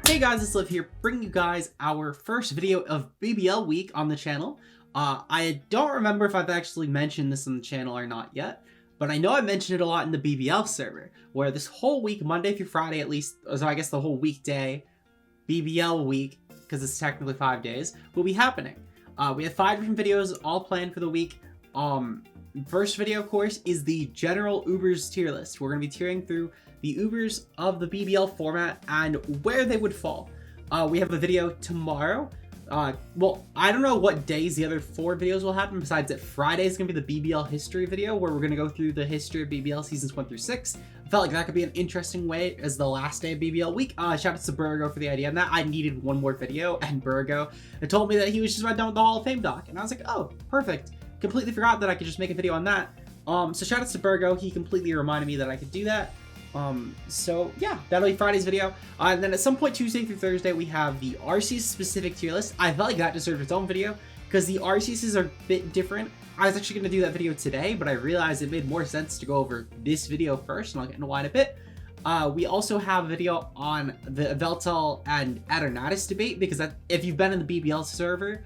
Hey guys, it's Liv here, bringing you guys our first video of BBL Week on the channel. I don't remember if I've actually mentioned this on the channel or not yet, but I know I mentioned it a lot in the BBL server, where this whole week, Monday through Friday at least, so I guess the whole weekday, BBL Week, because it's technically 5 days, will be happening. We have 5 different videos all planned for the week. First video, of course, is the general Ubers tier list. We're going to be tiering through the Ubers of the BBL format and where they would fall. We have a video tomorrow. Well, I don't know what days the other 4 videos will happen, besides that Friday is going to be the BBL history video, where we're going to go through the history of BBL seasons 1 through 6. I felt like that could be an interesting way as the last day of BBL week. Shout out to Burgo for the idea on that. I needed one more video, and Burgo told me that he was just about done with the Hall of Fame doc, and I was like, oh, perfect. Completely forgot that I could just make a video on that. So shout out to Burgo. He completely reminded me that I could do that. So yeah, that'll be Friday's video. And then at some point Tuesday through Thursday, we have the RCS specific tier list. I felt like that deserved its own video because the RCSs are a bit different. I was actually going to do that video today, but I realized it made more sense to go over this video first, and I'll get into why in a bit. We also have a video on the Veltal and Adonatus debate, because if you've been in the BBL server,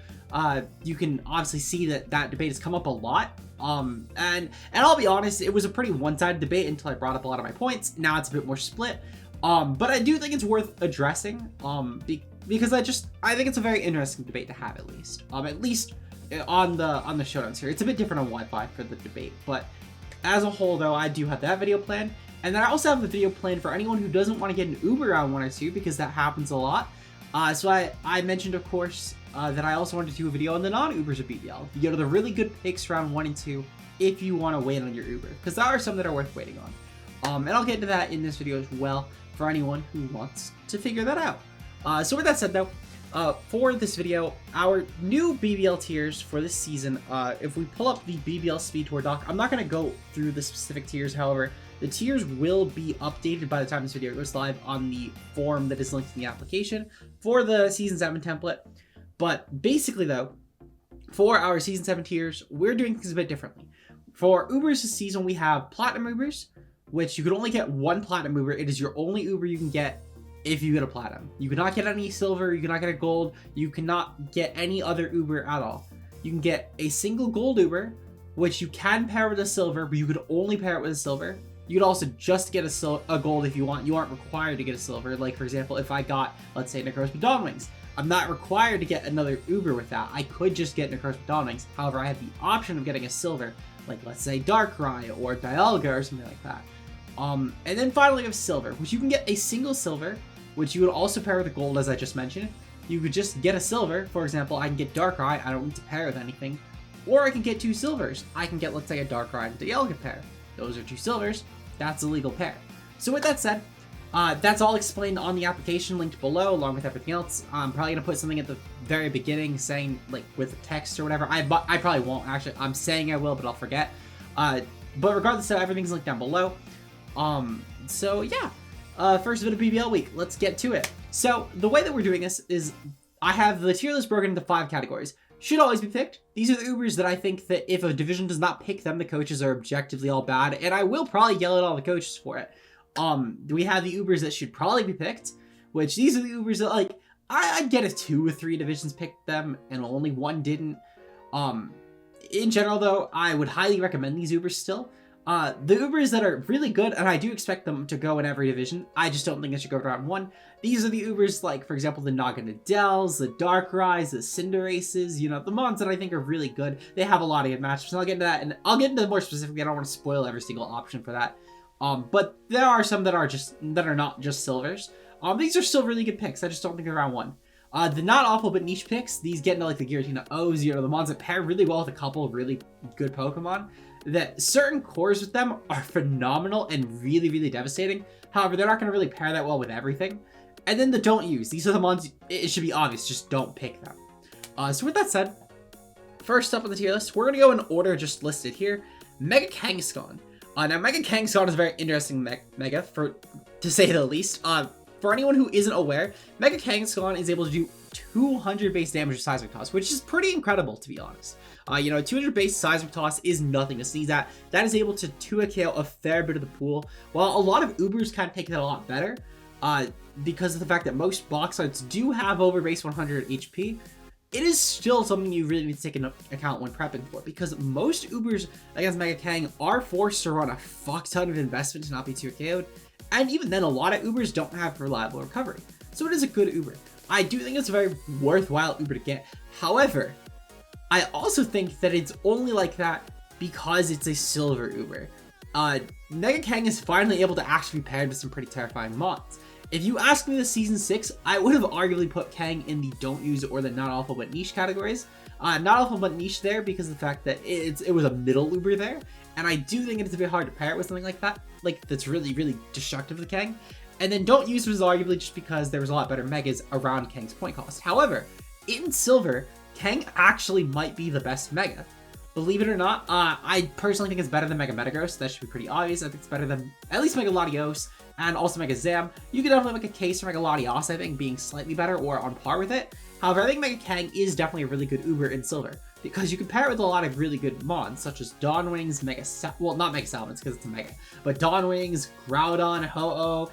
you can obviously see that debate has come up a lot. And I'll be honest, it was a pretty one-sided debate until I brought up a lot of my points. Now it's a bit more split. But I do think it's worth addressing, because I think it's a very interesting debate to have, at least on the showdowns here. It's a bit different on Wi-Fi for the debate, but as a whole though, I do have that video planned. And then I also have a video planned for anyone who doesn't want to get an Uber round 1 or 2, because that happens a lot. So I mentioned, of course, that I also wanted to do a video on the non-Ubers of BBL. You know, the really good picks round 1 and 2 if you want to wait on your Uber, because there are some that are worth waiting on. And I'll get into that in this video as well for anyone who wants to figure that out. So with that said though, for this video, our new BBL tiers for this season, if we pull up the BBL Speed Tour doc, I'm not going to go through the specific tiers, however, the tiers will be updated by the time this video goes live on the form that is linked in the application for the Season 7 template. But basically though, for our Season 7 tiers, we're doing things a bit differently. For Ubers this season, we have Platinum Ubers, which you can only get 1 Platinum Uber. It is your only Uber you can get if you get a Platinum. You cannot get any Silver, you cannot get a Gold, you cannot get any other Uber at all. You can get a single Gold Uber, which you can pair with a Silver, but you could only pair it with a Silver. You could also just get a Gold if you want. You aren't required to get a Silver. Like, for example, if I got, let's say, Necros Madon Wings, I'm not required to get another Uber with that. I could just get Necros Madon Wings. However, I have the option of getting a Silver, like, let's say, Darkrai or Dialga or something like that. And then finally, we have Silver, which you can get a single Silver, which you would also pair with a Gold, as I just mentioned. You could just get a Silver. For example, I can get Darkrai. I don't need to pair with anything. Or I can get 2 Silvers. I can get, let's say, a Darkrai and Dialga pair. Those are 2 Silvers. That's a legal pair. So with that said, that's all explained on the application linked below, along with everything else. I'm probably going to put something at the very beginning saying, like, with a text or whatever. I probably won't, actually. I'm saying I will, but I'll forget. But regardless, everything's linked down below. So yeah. First bit of BBL week. Let's get to it. So the way that we're doing this is I have the tier list broken into 5 categories. Should always be picked. These are the Ubers that I think that if a division does not pick them, the coaches are objectively all bad, and I will probably yell at all the coaches for it. We have the Ubers that should probably be picked, which these are the Ubers that, like, I'd get if 2 or 3 divisions picked them and only 1 didn't. In general though, I would highly recommend these Ubers still. The Ubers that are really good, and I do expect them to go in every division, I just don't think they should go round 1. These are the Ubers like, for example, the Naganadels, the Darkrai's, the Cinderaces, you know, the Mons that I think are really good. They have a lot of good matchups, and I'll get into that, and I'll get into more specifically. I don't want to spoil every single option for that. But there are some that are not just Silvers. These are still really good picks. I just don't think they're round 1. The not awful but niche picks, these get into like the Giratina O's, you know, the Mons that pair really well with a couple of really good Pokemon. That certain cores with them are phenomenal and really, really devastating. However, they're not going to really pair that well with everything. And then the don't use. These are the ones, it should be obvious, just don't pick them. So with that said, first up on the tier list, we're going to go in order just listed here. Mega Kangaskhan. Now, Mega Kangaskhan is a very interesting mega, to say the least. For anyone who isn't aware, Mega Kangaskhan is able to do 200 base damage with Seismic Toss, which is pretty incredible, to be honest. You know, 200 base Seismic Toss is nothing to sneeze at. That is able to 2 KO a fair bit of the pool. While a lot of Ubers can take that a lot better, because of the fact that most box arts do have over base 100 HP, it is still something you really need to take into account when prepping for, because most Ubers against Mega Kang are forced to run a fuck ton of investment to not be too KO'd, and even then a lot of Ubers don't have reliable recovery. So it is a good Uber. I do think it's a very worthwhile Uber to get. However, I also think that it's only like that because it's a silver Uber. Mega Kang is finally able to actually be paired with some pretty terrifying mods. If you ask me this season 6, I would have arguably put Kang in the don't use or the not awful but niche categories. Not awful but niche there because of the fact that it was a middle Uber there, and I do think it's a bit hard to pair it with something like that, like that's really, really destructive to Kang. And then don't use was arguably just because there was a lot better megas around Kang's point cost. However, in silver, Kang actually might be the best mega. Believe it or not, I personally think it's better than Mega Metagross. That should be pretty obvious. I think it's better than at least Mega Latios and also Mega Zam. You could definitely make a case for Mega Latios, I think, being slightly better or on par with it. However, I think Mega Kang is definitely a really good Uber in silver because you can pair it with a lot of really good mods such as Dawn Wings, well, not Mega Salmons because it's a Mega, but Dawn Wings, Groudon, Ho-Oh,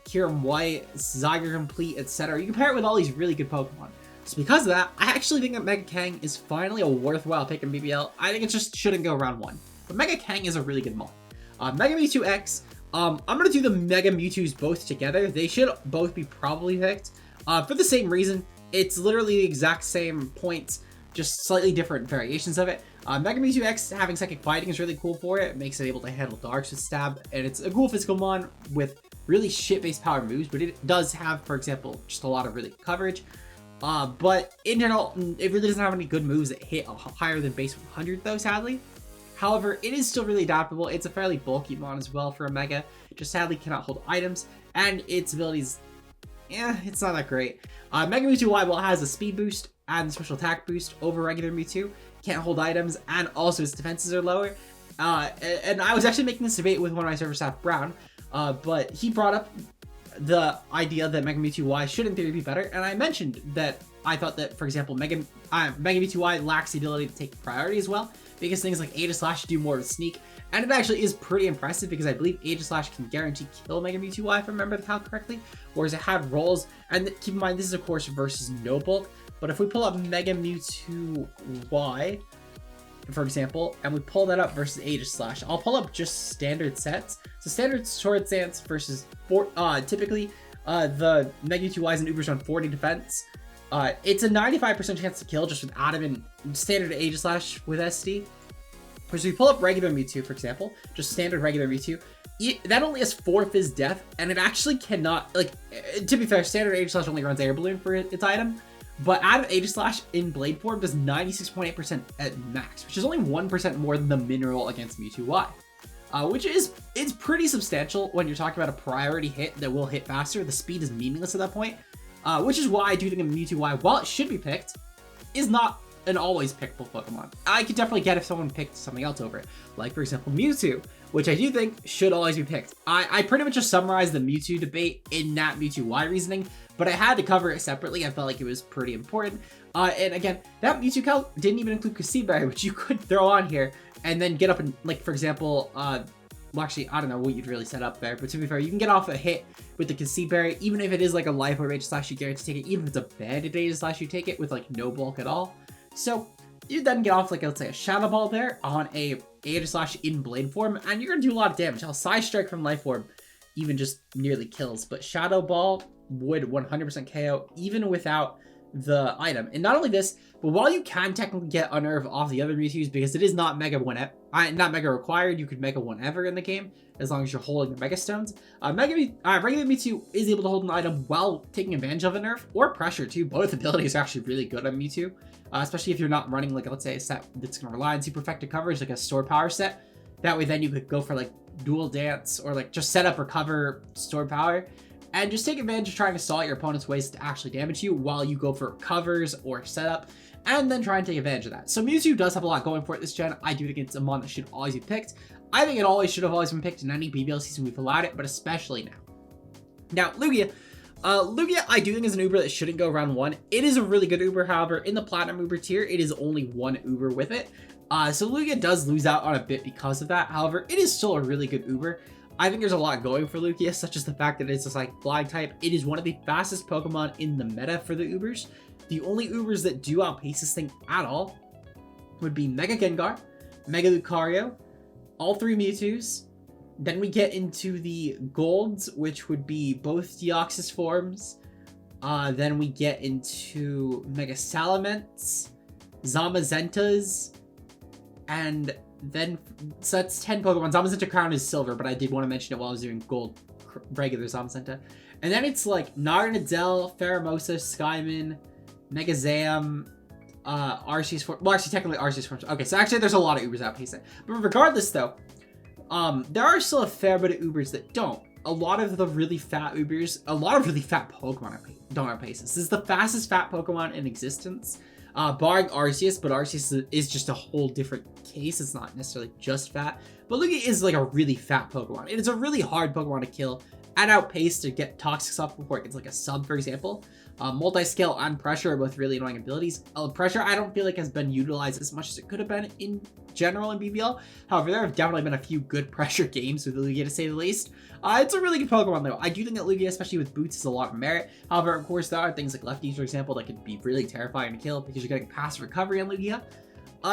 Kyurem White, Zyger Complete, etc. You can pair it with all these really good Pokemon. So because of that, I actually think that Mega Kang is finally a worthwhile pick in BBL. I think it just shouldn't go round 1. But Mega Kang is a really good mod. Mega Mewtwo X, I'm going to do the Mega Mewtwo's both together. They should both be probably picked. For the same reason, it's literally the exact same points, just slightly different variations of it. Mega Mewtwo X having Psychic Fighting is really cool for it. It makes it able to handle Darks with Stab, and it's a cool physical mon with really shit-based power moves, but it does have, for example, just a lot of really good coverage. But in general, it really doesn't have any good moves that hit higher than base 100 though, sadly. However, it is still really adaptable. It's a fairly bulky mon as well for a Mega. It just sadly cannot hold items, and its abilities, it's not that great. Mega Mewtwo Y has a speed boost and a special attack boost over regular Mewtwo. Can't hold items, and also its defenses are lower. And I was actually making this debate with one of my server staff, Brown, but he brought up the idea that Mega Mewtwo Y should in theory be better, and I mentioned that I thought that, for example, Mega Mewtwo Y lacks the ability to take priority as well, because things like Aegislash do more of a sneak, and it actually is pretty impressive because I believe Aegislash can guarantee kill Mega Mewtwo Y if I remember the count correctly, whereas it had rolls, and keep in mind this is of course versus no bulk, but if we pull up Mega Mewtwo Y, for example, and we pull that up versus Aegislash, I'll pull up just standard sets. So standard Sword Stance versus typically the Mega Mewtwo Ys and Ubers on 40 defense. It's a 95% chance to kill just with Adam and standard Aegislash with SD. So we pull up regular Mewtwo, for example, just standard regular Mewtwo. That only has 4 Fizz Death, and it actually cannot, like, to be fair, standard Aegislash only runs Air Balloon for its item. But Adam Aegislash in Blade form does 96.8% at max, which is only 1% more than the mineral against Mewtwo Y. Which is pretty substantial when you're talking about a priority hit that will hit faster. The speed is meaningless at that point, which is why I do think a Mewtwo Y, while it should be picked, is not an always pickable Pokemon. I could definitely get if someone picked something else over it, like for example Mewtwo, which I do think should always be picked. I pretty much just summarized the Mewtwo debate in that Mewtwo Y reasoning, but I had to cover it separately. I felt like it was pretty important. And again, that Mewtwo calc didn't even include Cassiberry, which you could throw on here and then get up and, like, for example, well, actually, I don't know what you'd really set up there, but to be fair, you can get off a hit with the Cassiberry, even if it is like a Life Orb Aegislash, you guarantee to take it, even if it's a Banded Aegislash, you take it with like no bulk at all. So you then get off, like, let's say a Shadow Ball there on a Aegislash in Blade form, and you're gonna do a lot of damage. How Side Strike from Life Orb even just nearly kills, but Shadow Ball would 100% KO even without the item. And not only this, but while you can technically get Unnerve off the other Mewtwo's because it is not Mega not Mega required, you could Mega whenever in the game as long as you're holding the Mega Stones. Regular Mewtwo is able to hold an item while taking advantage of a nerf or pressure too. Both abilities are actually really good on Mewtwo, especially if you're not running, like, let's say a set that's going to rely on super effective coverage, like a Stored Power set. That way then you could go for like Dual Dance or like just set up recover Stored Power and just take advantage of trying to stall your opponent's ways to actually damage you while you go for covers or setup, and then try and take advantage of that. So Mewtwo does have a lot going for it this gen. I do think it's a mon that should always be picked. I think it should have always been picked in any BBL season we've allowed it, but especially now. Now, Lugia. Lugia, I do think is an Uber that shouldn't go round 1. It is a really good Uber, however, in the Platinum Uber tier, it is only one Uber with it. So Lugia does lose out on a bit because of that. However, it is still a really good Uber. I think there's a lot going for Lugia, such as the fact that it's a Psychic Flying type. It is one of the fastest Pokemon in the meta for the Ubers. The only Ubers that do outpace this thing at all would be Mega Gengar, Mega Lucario, all 3 Mewtwo's. Then we get into the Golds, which would be both Deoxys forms. Then we get into Mega Salamence, Zamazentas, and then, so that's 10 Pokemon. Zamazenta Crown is silver, but I did want to mention it while I was doing gold regular Zamazenta. And then it's like Narinadel, Pheromosa, Skyman, Megazam, Arceus form. Well, actually, technically Arceus forms. Okay, so actually there's a lot of Ubers outpacing. But regardless, though, there are still a fair bit of Ubers that don't. A lot of the really fat Ubers, a lot of really fat Pokemon don't outpace this. This is the fastest fat Pokemon in existence. Barring Arceus, but Arceus is just a whole different case. It's not necessarily just fat. But Lugia is like a really fat Pokemon. It is a really hard Pokemon to kill and outpace to get Toxic off before it gets like a sub, for example. Multi-scale and Pressure are both really annoying abilities. Pressure, I don't feel like has been utilized as much as it could have been in general in BBL. However, there have definitely been a few good Pressure games with Lugia, to say the least. It's a really good Pokemon, though. I do think that Lugia, especially with boots, is a lot of merit. However, of course, there are things like Lefties, for example, that could be really terrifying to kill because you're getting passive recovery on Lugia.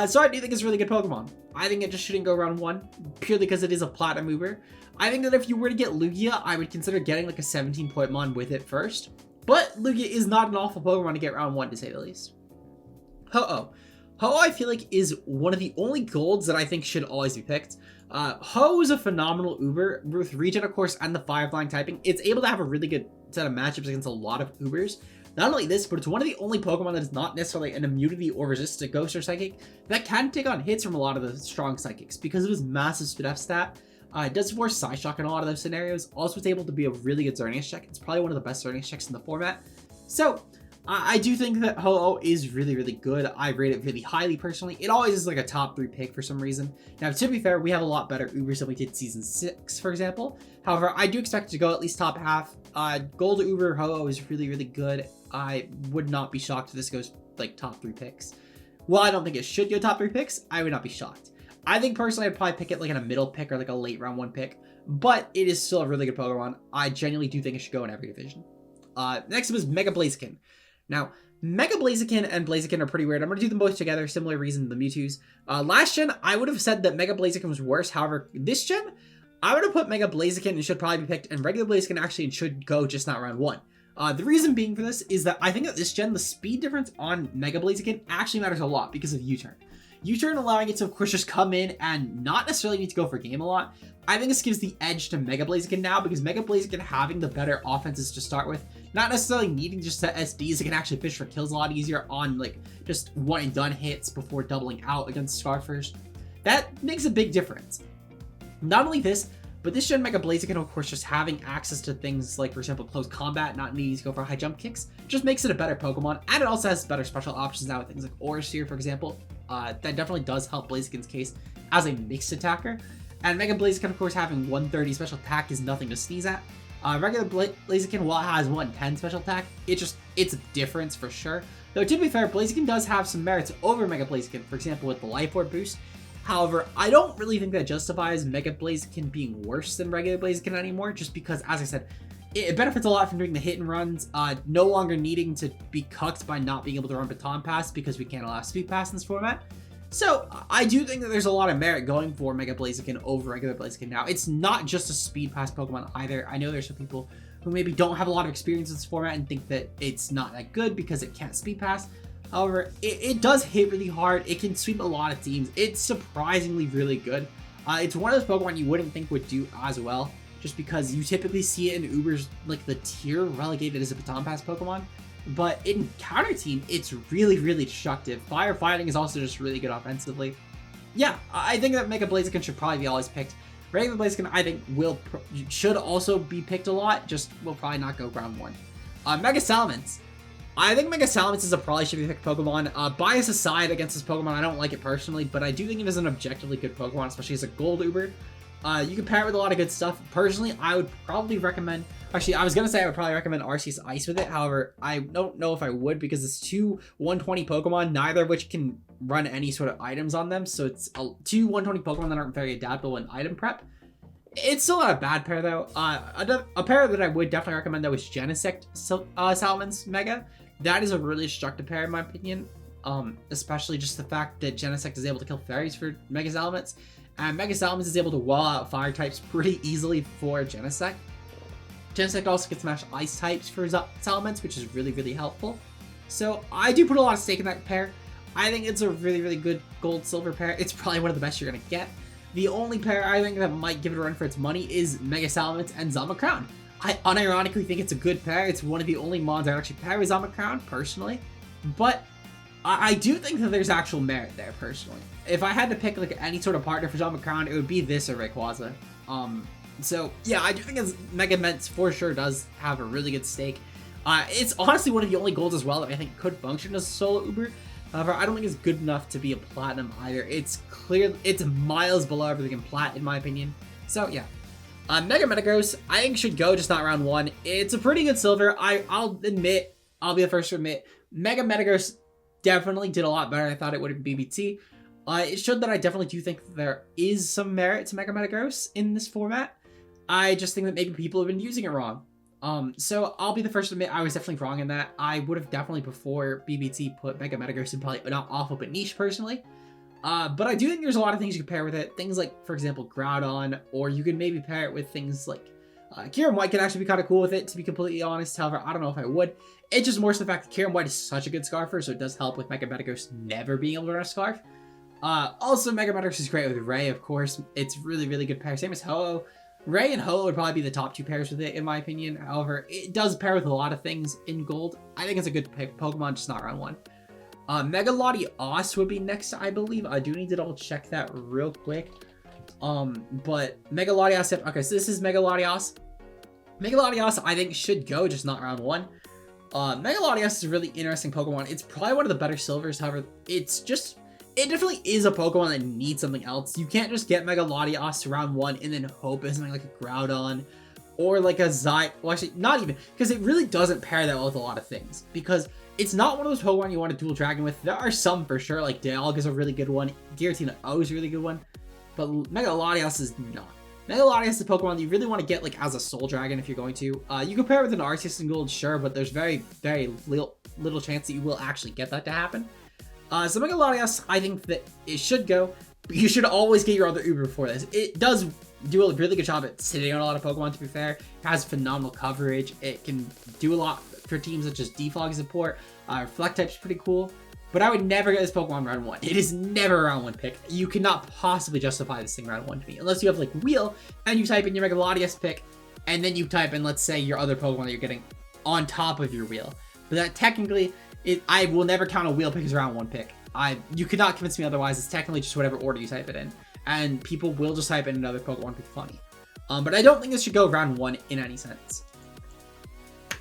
So I do think it's a really good Pokemon. I think it just shouldn't go round 1, purely because it is a Platinum Uber. I think that if you were to get Lugia, I would consider getting like a 17-point mon with it first. But Lugia is not an awful Pokemon to get round 1, to say the least. Ho-Oh. Ho-Oh, I feel like, is one of the only golds that I think should always be picked. Ho is a phenomenal Uber, with Regen, of course, and the Fire Flying typing. It's able to have a really good set of matchups against a lot of Ubers. Not only this, but it's one of the only Pokemon that is not necessarily an immunity or resist to Ghost or Psychic that can take on hits from a lot of the strong Psychics because of his massive Speed F stat. It does force Psyshock in a lot of those scenarios. Also, it's able to be a really good Xerneas check. It's probably one of the best Xerneas checks in the format. So, I do think that Ho-Oh is really, really good. I rate it really highly, personally. It always is like a top 3 pick for some reason. Now, to be fair, we have a lot better Ubers than we did Season 6, for example. However, I do expect it to go at least top half. Gold Uber Ho-Oh is really, really good. I would not be shocked if this goes like top 3 picks. Well, I don't think it should go top 3 picks. I would not be shocked. I think personally I'd probably pick it like in a middle pick or like a late round 1 pick, but it is still a really good Pokemon. I genuinely do think it should go in every division. Next up is Mega Blaziken. Now, Mega Blaziken and Blaziken are pretty weird. I'm going to do them both together, similar reason to the Mewtwo's. Last gen, I would have said that Mega Blaziken was worse. However, this gen, I would have put Mega Blaziken and should probably be picked, and regular Blaziken actually should go just not round 1. The reason being for this is that I think that this gen, the speed difference on Mega Blaziken actually matters a lot because of U-turn. U-turn allowing it to, of course, just come in and not necessarily need to go for game a lot. I think this gives the edge to Mega Blaziken now because Mega Blaziken having the better offenses to start with, not necessarily needing just set SDs, it can actually fish for kills a lot easier on like just one and done hits before doubling out against Scarfers. That makes a big difference. Not only this, but this gen Mega Blaziken, of course, just having access to things like, for example, close combat, not needing to go for high jump kicks, just makes it a better Pokemon. And it also has better special options now with things like Aura Sphere, for example. That definitely does help Blaziken's case as a mixed attacker. And Mega Blaziken, of course, having 130 special attack is nothing to sneeze at. Regular Blaziken, while it has 110 special attack, it's a difference for sure. Though, to be fair, Blaziken does have some merits over Mega Blaziken, for example, with the Life Orb boost. However, I don't really think that justifies Mega Blaziken being worse than regular Blaziken anymore, just because, as I said, it benefits a lot from doing the hit and runs, no longer needing to be cucked by not being able to run Baton Pass because we can't allow Speed Pass in this format. So, I do think that there's a lot of merit going for Mega Blaziken over regular Blaziken now. It's not just a Speed Pass Pokemon either. I know there's some people who maybe don't have a lot of experience in this format and think that it's not that good because it can't Speed Pass. However, it does hit really hard. It can sweep a lot of teams. It's surprisingly really good. It's one of those Pokemon you wouldn't think would do as well, just because you typically see it in Ubers like the tier relegated as a Baton Pass Pokemon. But in counter team, it's really, really destructive. Firefighting is also just really good offensively. Yeah, I think that Mega Blaziken should probably be always picked. Regular Blaziken, I think, should also be picked a lot, just will probably not go round 1. Mega Salamence. I think Mega Salamence is a probably should be picked Pokemon. Bias aside against this Pokemon, I don't like it personally, but I do think it is an objectively good Pokemon, especially as a Gold Uber. You can pair it with a lot of good stuff. Personally, I would probably recommend... Actually, I was going to say I would probably recommend Arceus Ice with it. However, I don't know if I would because it's 2 120 Pokemon, neither of which can run any sort of items on them. So it's 2 120 Pokemon that aren't very adaptable in item prep. It's still not a bad pair though. A pair that I would definitely recommend though is Genesect Salamence Mega. That is a really destructive pair in my opinion. Especially just the fact that Genesect is able to kill fairies for Mega Salamence, and Mega Salamence is able to wall out fire types pretty easily for Genesect. Genesect also can smash ice types for Salamence, which is really, really helpful. So I do put a lot of stake in that pair. I think it's a really, really good gold-silver pair. It's probably one of the best you're going to get. The only pair I think that might give it a run for its money is Mega Salamence and Zama Crown. I unironically think it's a good pair. It's one of the only mons I actually pair with Zama Crown, personally. But I do think that there's actual merit there, personally. If I had to pick like any sort of partner for Zama Crown, it would be this or Rayquaza. So yeah, I do think Mega Ments for sure does have a really good stake. It's honestly one of the only golds as well that I think could function as a solo Uber. However, I don't think it's good enough to be a platinum either. It's miles below everything in plat in my opinion. So yeah. Mega Metagross, I think should go, just not round 1. It's a pretty good silver. I'll be the first to admit, Mega Metagross definitely did a lot better than I thought it would in BBT. It showed that I definitely do think that there is some merit to Mega Metagross in this format. I just think that maybe people have been using it wrong. So I'll be the first to admit I was definitely wrong in that. I would have definitely before BBT put Mega Metagross in probably not awful but niche personally. But I do think there's a lot of things you can pair with it. Things like, for example, Groudon, or you can maybe pair it with things like Kyurem White can actually be kind of cool with it, to be completely honest. However, I don't know if I would. It's just more so the fact that Kyurem White is such a good Scarfer, so it does help with Mega Metagross never being able to run a Scarf. Also, Mega Metagross is great with Ray, of course. It's really, really good pair. Same as Ho-Oh. Ray and Ho-Oh would probably be the top 2 pairs with it, in my opinion. However, it does pair with a lot of things in Gold. I think it's a good Pokemon, just not round 1. Mega Latios would be next, I believe. I do need to double check that real quick. But Mega Latios, okay, so this is Mega Latios. Mega Latios, I think, should go, just not round 1. Mega Latios is a really interesting Pokemon. It's probably one of the better silvers, however, it definitely is a Pokemon that needs something else. You can't just get Mega Latios to round 1 and then hope it's something like a Groudon or like a well, actually, not even, because it really doesn't pair that well with a lot of things. Because it's not one of those Pokemon you want to dual dragon with. There are some for sure, like Dialga is a really good one, Giratina O is a really good one, but Mega Latios is not. Mega Latios is a Pokemon that you really want to get like as a Soul Dragon if you're going to. You can pair it with an Arceus in Gold, sure, but there's very, very little chance that you will actually get that to happen. So Mega Latios, I think that it should go, but you should always get your other Uber before this. It does do a really good job at sitting on a lot of Pokemon, to be fair. It has phenomenal coverage. It can do a lot for teams such as Defog support. Reflect type is pretty cool, but I would never get this Pokemon round 1. It is never a round 1 pick. You cannot possibly justify this thing round 1 to me, unless you have like Wheel, and you type in your Mega Latios pick, and then you type in, let's say, your other Pokemon that you're getting on top of your Wheel. But that technically, I will never count a Wheel pick as a round 1 pick. You could not convince me otherwise. It's technically just whatever order you type it in, and people will just type in another Pokemon to be funny. But I don't think this should go round 1 in any sense.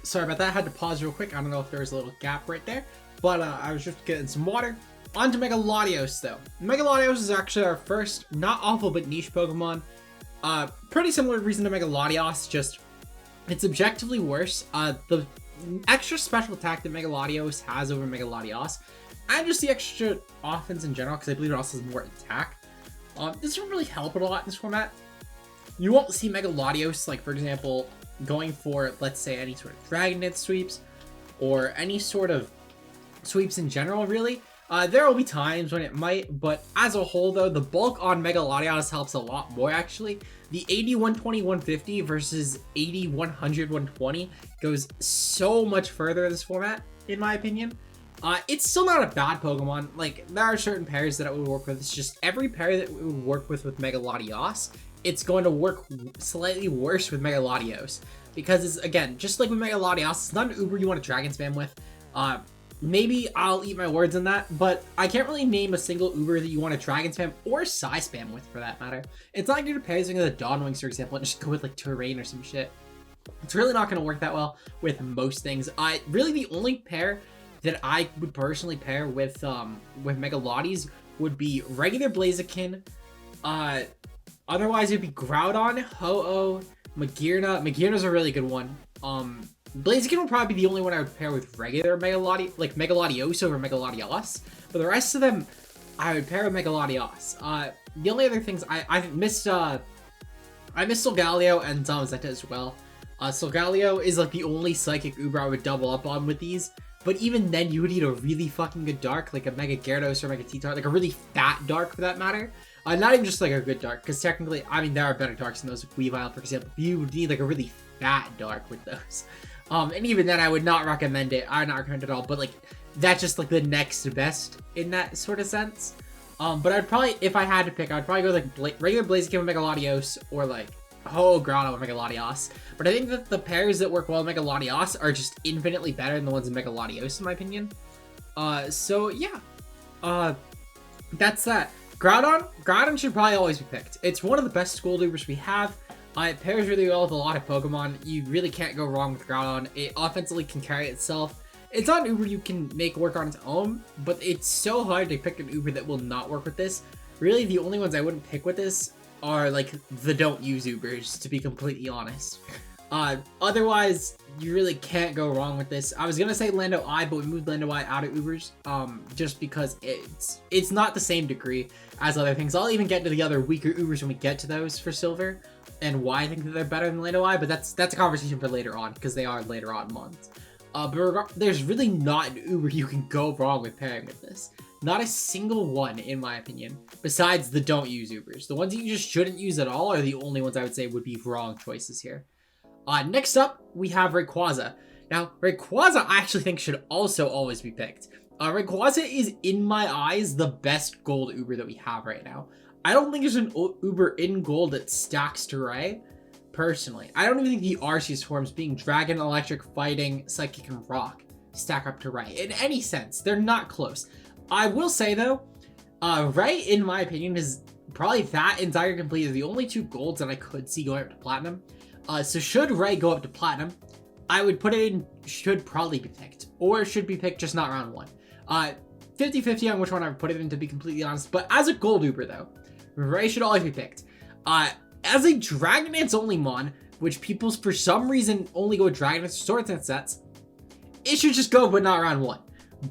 Sorry about that. I had to pause real quick. I don't know if there was a little gap right there, but I was just getting some water. On to Mega Latios, though. Mega Latios is actually our first, not awful, but niche Pokemon. Pretty similar reason to Mega Latios, just it's objectively worse. The extra special attack that Mega Latios has over Mega Latios, and just the extra offense in general, because I believe it also has more attack. This doesn't really help it a lot in this format. You won't see Mega Latios, like, for example, going for, let's say, any sort of Dragon Dance sweeps, or any sort of sweeps in general, really. There will be times when it might, but as a whole, though, the bulk on Mega Latios helps a lot more, actually. The 80, 120, 150 versus 80, 100, 120 goes so much further in this format, in my opinion. It's still not a bad Pokemon. Like, there are certain pairs that it would work with. It's just every pair that it would work with Mega Latios, it's going to work slightly worse with Mega Latios. Because it's, again, just like with Mega Latios, it's not an Uber you want to Dragon Spam with. Maybe I'll eat my words on that, but I can't really name a single Uber that you want to Dragon Spam or Psy Spam with, for that matter. It's not like you're pairing something with a Dawn Wings, for example, and just go with like Terrain or some shit. It's really not going to work that well with most things. Really the only pair that I would personally pair with Mega Latios would be regular Blaziken. Otherwise it'd be Groudon, Ho-Oh, Magearna. Magearna's a really good one. Blaziken would probably be the only one I would pair with regular Mega Latios, like Mega Latios over Mega Latios. But the rest of them, I would pair with Mega Latios. The only other things I I miss Solgaleo and Zamazenta as well. Solgaleo is like the only Psychic Uber I would double up on with these. But even then, you would need a really fucking good dark, like a Mega Gyarados or Mega T-Tar, like a really fat dark for that matter. Not even just like a good dark, because technically, I mean, there are better darks than those with Weavile, for example. You would need like a really fat dark with those. And even then, I would not recommend it. I would not recommend it at all, but like, that's just like the next best in that sort of sense. But I'd probably, if I had to pick, I'd probably go like regular Blaziken with Megalodios, or like Grotto with Megalodios. But I think that the pairs that work well with Megalodios are just infinitely better than the ones in Megalodios, in my opinion. So yeah. That's that. Groudon should probably always be picked. It's one of the best school Ubers we have. It pairs really well with a lot of Pokemon. You really can't go wrong with Groudon. It offensively can carry itself. It's not an Uber you can make work on its own, but it's so hard to pick an Uber that will not work with this. Really, the only ones I wouldn't pick with this are like the don't use Ubers, to be completely honest. Otherwise, you really can't go wrong with this. I was gonna say Lando I, but we moved Lando I out of Ubers, just because it's not the same degree as other things. I'll even get to the other weaker Ubers when we get to those for Silver, and why I think that they're better than Lando I, but that's a conversation for later on, because they are later on months. But there's really not an Uber you can go wrong with pairing with this. Not a single one, in my opinion, besides the don't use Ubers. The ones that you just shouldn't use at all are the only ones I would say would be wrong choices here. Next up, we have Rayquaza. Now, Rayquaza I actually think should also always be picked. Rayquaza is, in my eyes, the best gold Uber that we have right now. I don't think there's an Uber in gold that stacks to Ray, personally. I don't even think the Arceus forms, being Dragon, Electric, Fighting, Psychic, and Rock, stack up to Ray in any sense. They're not close. I will say, though, Ray, in my opinion, is probably that and Tiger Complete are the only two golds that I could see going up to Platinum. So should Ray go up to Platinum, I would put it in should probably be picked, or should be picked just not round 1. 50-50 on which one I would put it in, to be completely honest. But as a gold Uber, though, Ray should always be picked. As a Dragon Dance only mon, which people for some reason only go with Dragon Dance Sword Dance sets, it should just go, but not round 1.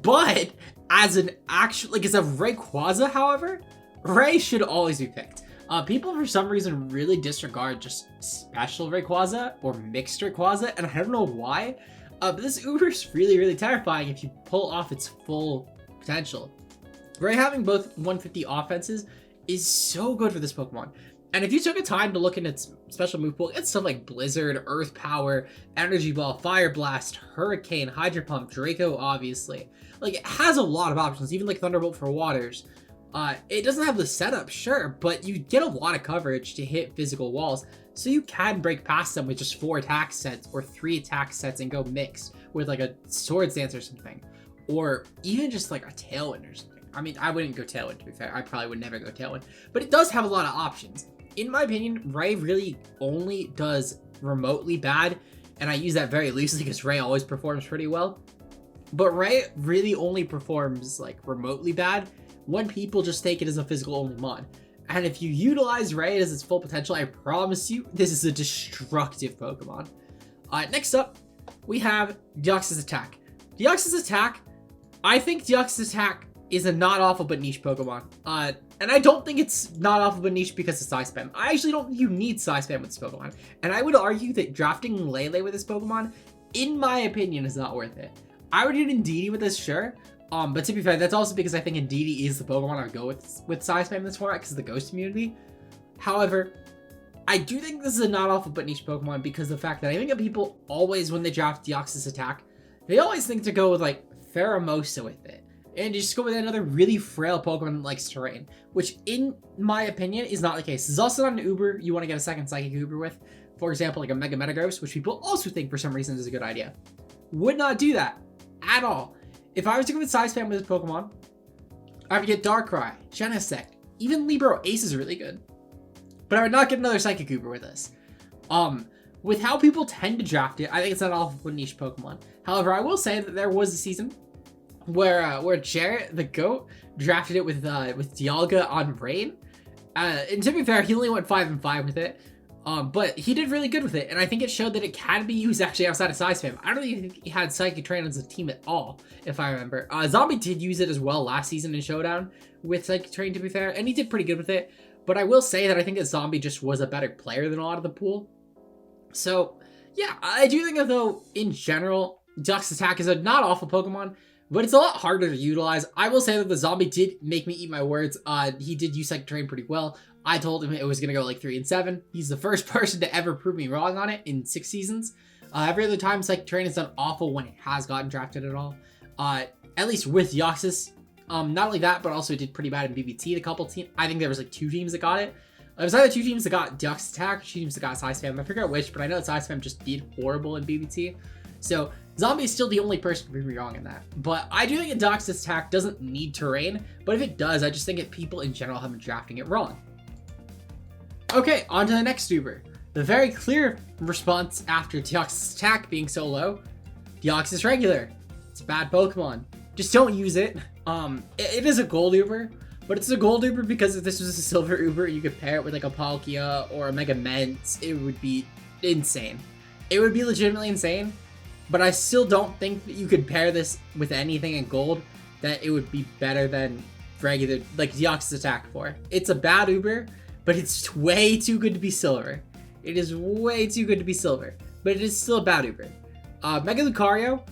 But as an actual, like as a Rayquaza, however, Ray should always be picked. People for some reason really disregard just special Rayquaza or mixed Rayquaza, and I don't know why. But this Uber is really, really terrifying if you pull off its full potential. Ray having both 150 offenses is so good for this Pokemon. And if you took a time to look in its special move pool, it's stuff like Blizzard, Earth Power, Energy Ball, Fire Blast, Hurricane, Hydro Pump, Draco, obviously. Like, it has a lot of options, even like Thunderbolt for Waters. It doesn't have the setup, sure, but you get a lot of coverage to hit physical walls, so you can break past them with just 4 attack sets or 3 attack sets and go mix with like a Swords Dance or something. Or even just like a Tailwind or something. I mean, I wouldn't go Tailwind, to be fair. I probably would never go Tailwind. But it does have a lot of options. In my opinion, Ray really only does remotely bad, and I use that very loosely because Ray always performs pretty well. But Ray really only performs like remotely bad when people just take it as a physical only mod. And if you utilize Ray as its full potential, I promise you, this is a destructive Pokemon. Next up, we have Deoxys Attack. Deoxys Attack, I think Deoxys Attack is a not awful but niche Pokemon. And I don't think it's not awful but niche because of Psy Spam. I actually don't think you need Psy Spam with this Pokemon. And I would argue that drafting Lele with this Pokemon, in my opinion, is not worth it. I would do Indeedee with this, sure. But to be fair, that's also because I think Indeedee is the Pokemon I would go with Psy Spam in this format because of the Ghost immunity. However, I do think this is a not awful but niche Pokemon because of the fact that I think that people always, when they draft Deoxys Attack, they always think to go with like Pheromosa with it. And just go with another really frail Pokemon that likes terrain, which in my opinion is not the case. This is also not an Uber you want to get a second Psychic Uber with. For example, like a Mega Metagross, which people also think for some reason is a good idea. Would not do that at all. If I was to go with Psy Spam with this Pokemon, I would get Darkrai, Genesect, even Libero Ace is really good. But I would not get another Psychic Uber with this. With how people tend to draft it, I think it's not all a niche Pokemon. However, I will say that there was a season where Jarrett, the GOAT, drafted it with Dialga on Rain. And to be fair, he only went 5-5 with it. But he did really good with it, and I think it showed that it can be used actually outside of Psy Spam. I don't think he had Psychic Train as a team at all, if I remember. Zombie did use it as well last season in Showdown with Psychic Train, to be fair, and he did pretty good with it. But I will say that I think that Zombie just was a better player than a lot of the pool. So yeah, I do think that though, in general, Duck's Attack is a not awful Pokemon, but it's a lot harder to utilize. I will say that the Zombie did make me eat my words. He did use Psychic Terrain pretty well. I told him it was going to go like 3 and 7. He's the first person to ever prove me wrong on it in 6 seasons. Every other time, Psychic Terrain has done awful when it has gotten drafted at all. At least with Deoxys. Not only that, but also it did pretty bad in BBT. A couple teams, I think there was like 2 teams that got it. It was either 2 teams that got Duck's Attack, 2 teams that got Size Spam. I forget which, but I know that Size Spam just did horrible in BBT. So Zombie is still the only person to prove me wrong in that. But I do think a Duck's Attack doesn't need terrain, but if it does, I just think that people in general have been drafting it wrong. Okay, on to the next Uber. The very clear response after Deoxys Attack being so low, Deoxys Regular. It's a bad Pokemon. Just don't use it. It is a gold Uber, but it's a gold Uber because if this was a silver Uber, you could pair it with like a Palkia or a Mega Mence, it would be insane. It would be legitimately insane, but I still don't think that you could pair this with anything in gold that it would be better than regular, like Deoxys Attack for. It's a bad Uber, but it's way too good to be silver. It is way too good to be silver, but it is still a bad Uber. Mega Lucario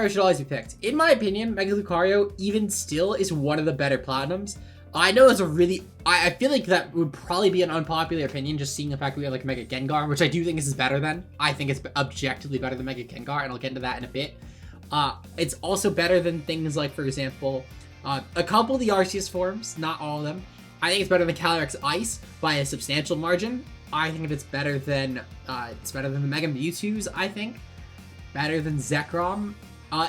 should always be picked. In my opinion, Mega Lucario even still is one of the better Platinums. I know it's a really, I feel like that would probably be an unpopular opinion, just seeing the fact we have like Mega Gengar, which I do think is better than. I think it's objectively better than Mega Gengar, and I'll get into that in a bit. It's also better than things like, for example, a couple of the Arceus forms, not all of them. I think it's better than Calyrex Ice by a substantial margin. I think it's better than the Mega Mewtwo's, I think. Better than Zekrom.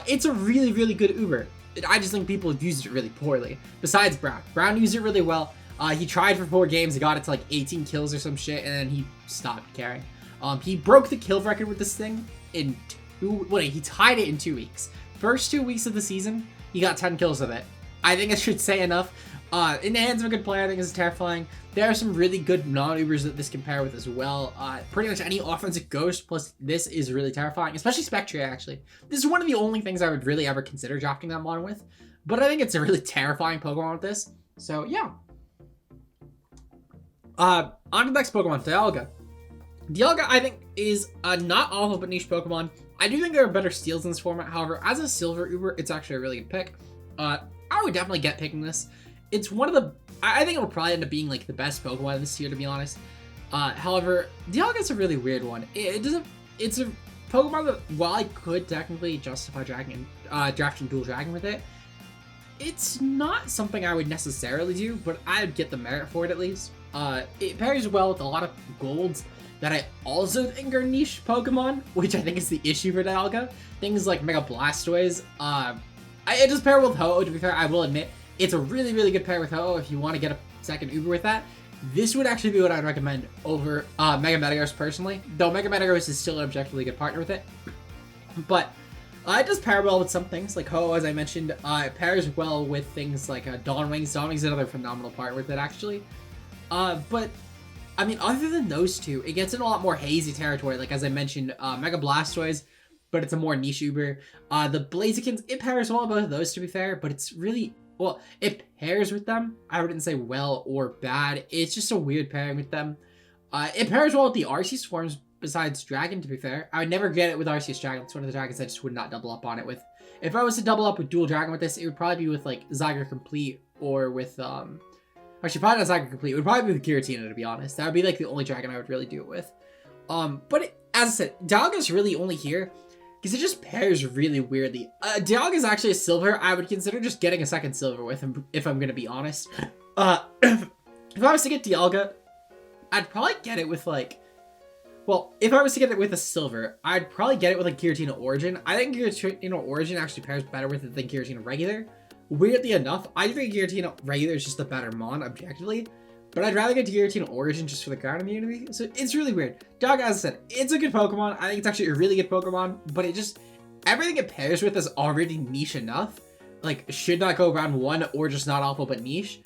It's a really, really good Uber. I just think people used it really poorly. Besides Brown. Brown used it really well. He tried for 4 games, he got it to like 18 kills or some shit, and then he stopped caring. He broke the kill record with this thing in he tied it in 2 weeks. First 2 weeks of the season, he got 10 kills with it. I think it should say enough. In the hands of a good player, I think it's terrifying. There are some really good non-Ubers that this can pair with as well. Pretty much any offensive Ghost plus this is really terrifying, especially Spectria, actually. This is one of the only things I would really ever consider drafting that modern with, but I think it's a really terrifying Pokemon with this. So, yeah. On to the next Pokemon, Dialga. Dialga, I think, is a not awful but niche Pokemon. I do think there are better steals in this format. However, as a Silver Uber, it's actually a really good pick. I would definitely get picking this. It's one of the, I think it will probably end up being like the best Pokemon this year, to be honest. However, Dialga's a really weird one. It's a Pokemon that, while I could technically justify drafting Dual Dragon with it, it's not something I would necessarily do, but I would get the merit for it at least. It pairs well with a lot of golds that I also think are niche Pokemon, which I think is the issue for Dialga. Things like Mega Blastoise. It does pair with Ho-Oh, to be fair, I will admit. It's a really, really good pair with Ho-Oh if you want to get a second Uber with that. This would actually be what I'd recommend over Mega Metagross personally, though Mega Metagross is still an objectively good partner with it. But it does pair well with some things, like Ho-Oh, as I mentioned. It pairs well with things like Dawnwings. Dawnwings is another phenomenal partner with it, actually. But, I mean, other than those two, it gets in a lot more hazy territory, like as I mentioned, Mega Blastoise, but it's a more niche Uber. The Blazikins, it pairs well with both of those, to be fair, but it's really... Well, it pairs with them. I wouldn't say well or bad. It's just a weird pairing with them. It pairs well with the Arceus forms besides Dragon, to be fair. I would never get it with Arceus Dragon. It's one of the dragons I just would not double up on it with. If I was to double up with Dual Dragon with this, it would probably be with, like, Zyger Complete or with, actually, probably not Zyger Complete. It would probably be with Giratina, to be honest. That would be, like, the only dragon I would really do it with. As I said, Dialga's really only here because it just pairs really weirdly. Dialga is actually a silver. I would consider just getting a second silver with him, if I'm going to be honest. If I was to get Dialga, I'd probably get it with, like... Well, if I was to get it with a silver, I'd probably get it with, like, Giratina Origin. I think Giratina Origin actually pairs better with it than Giratina Regular. Weirdly enough, I think Giratina Regular is just a better mon, objectively. But I'd rather get Giratina Origin just for the ground immunity. So it's really weird. Dialga, as I said, it's a good Pokemon. I think it's actually a really good Pokemon. But it just... Everything it pairs with is already niche enough. Like, should not go round 1 or just not awful but niche.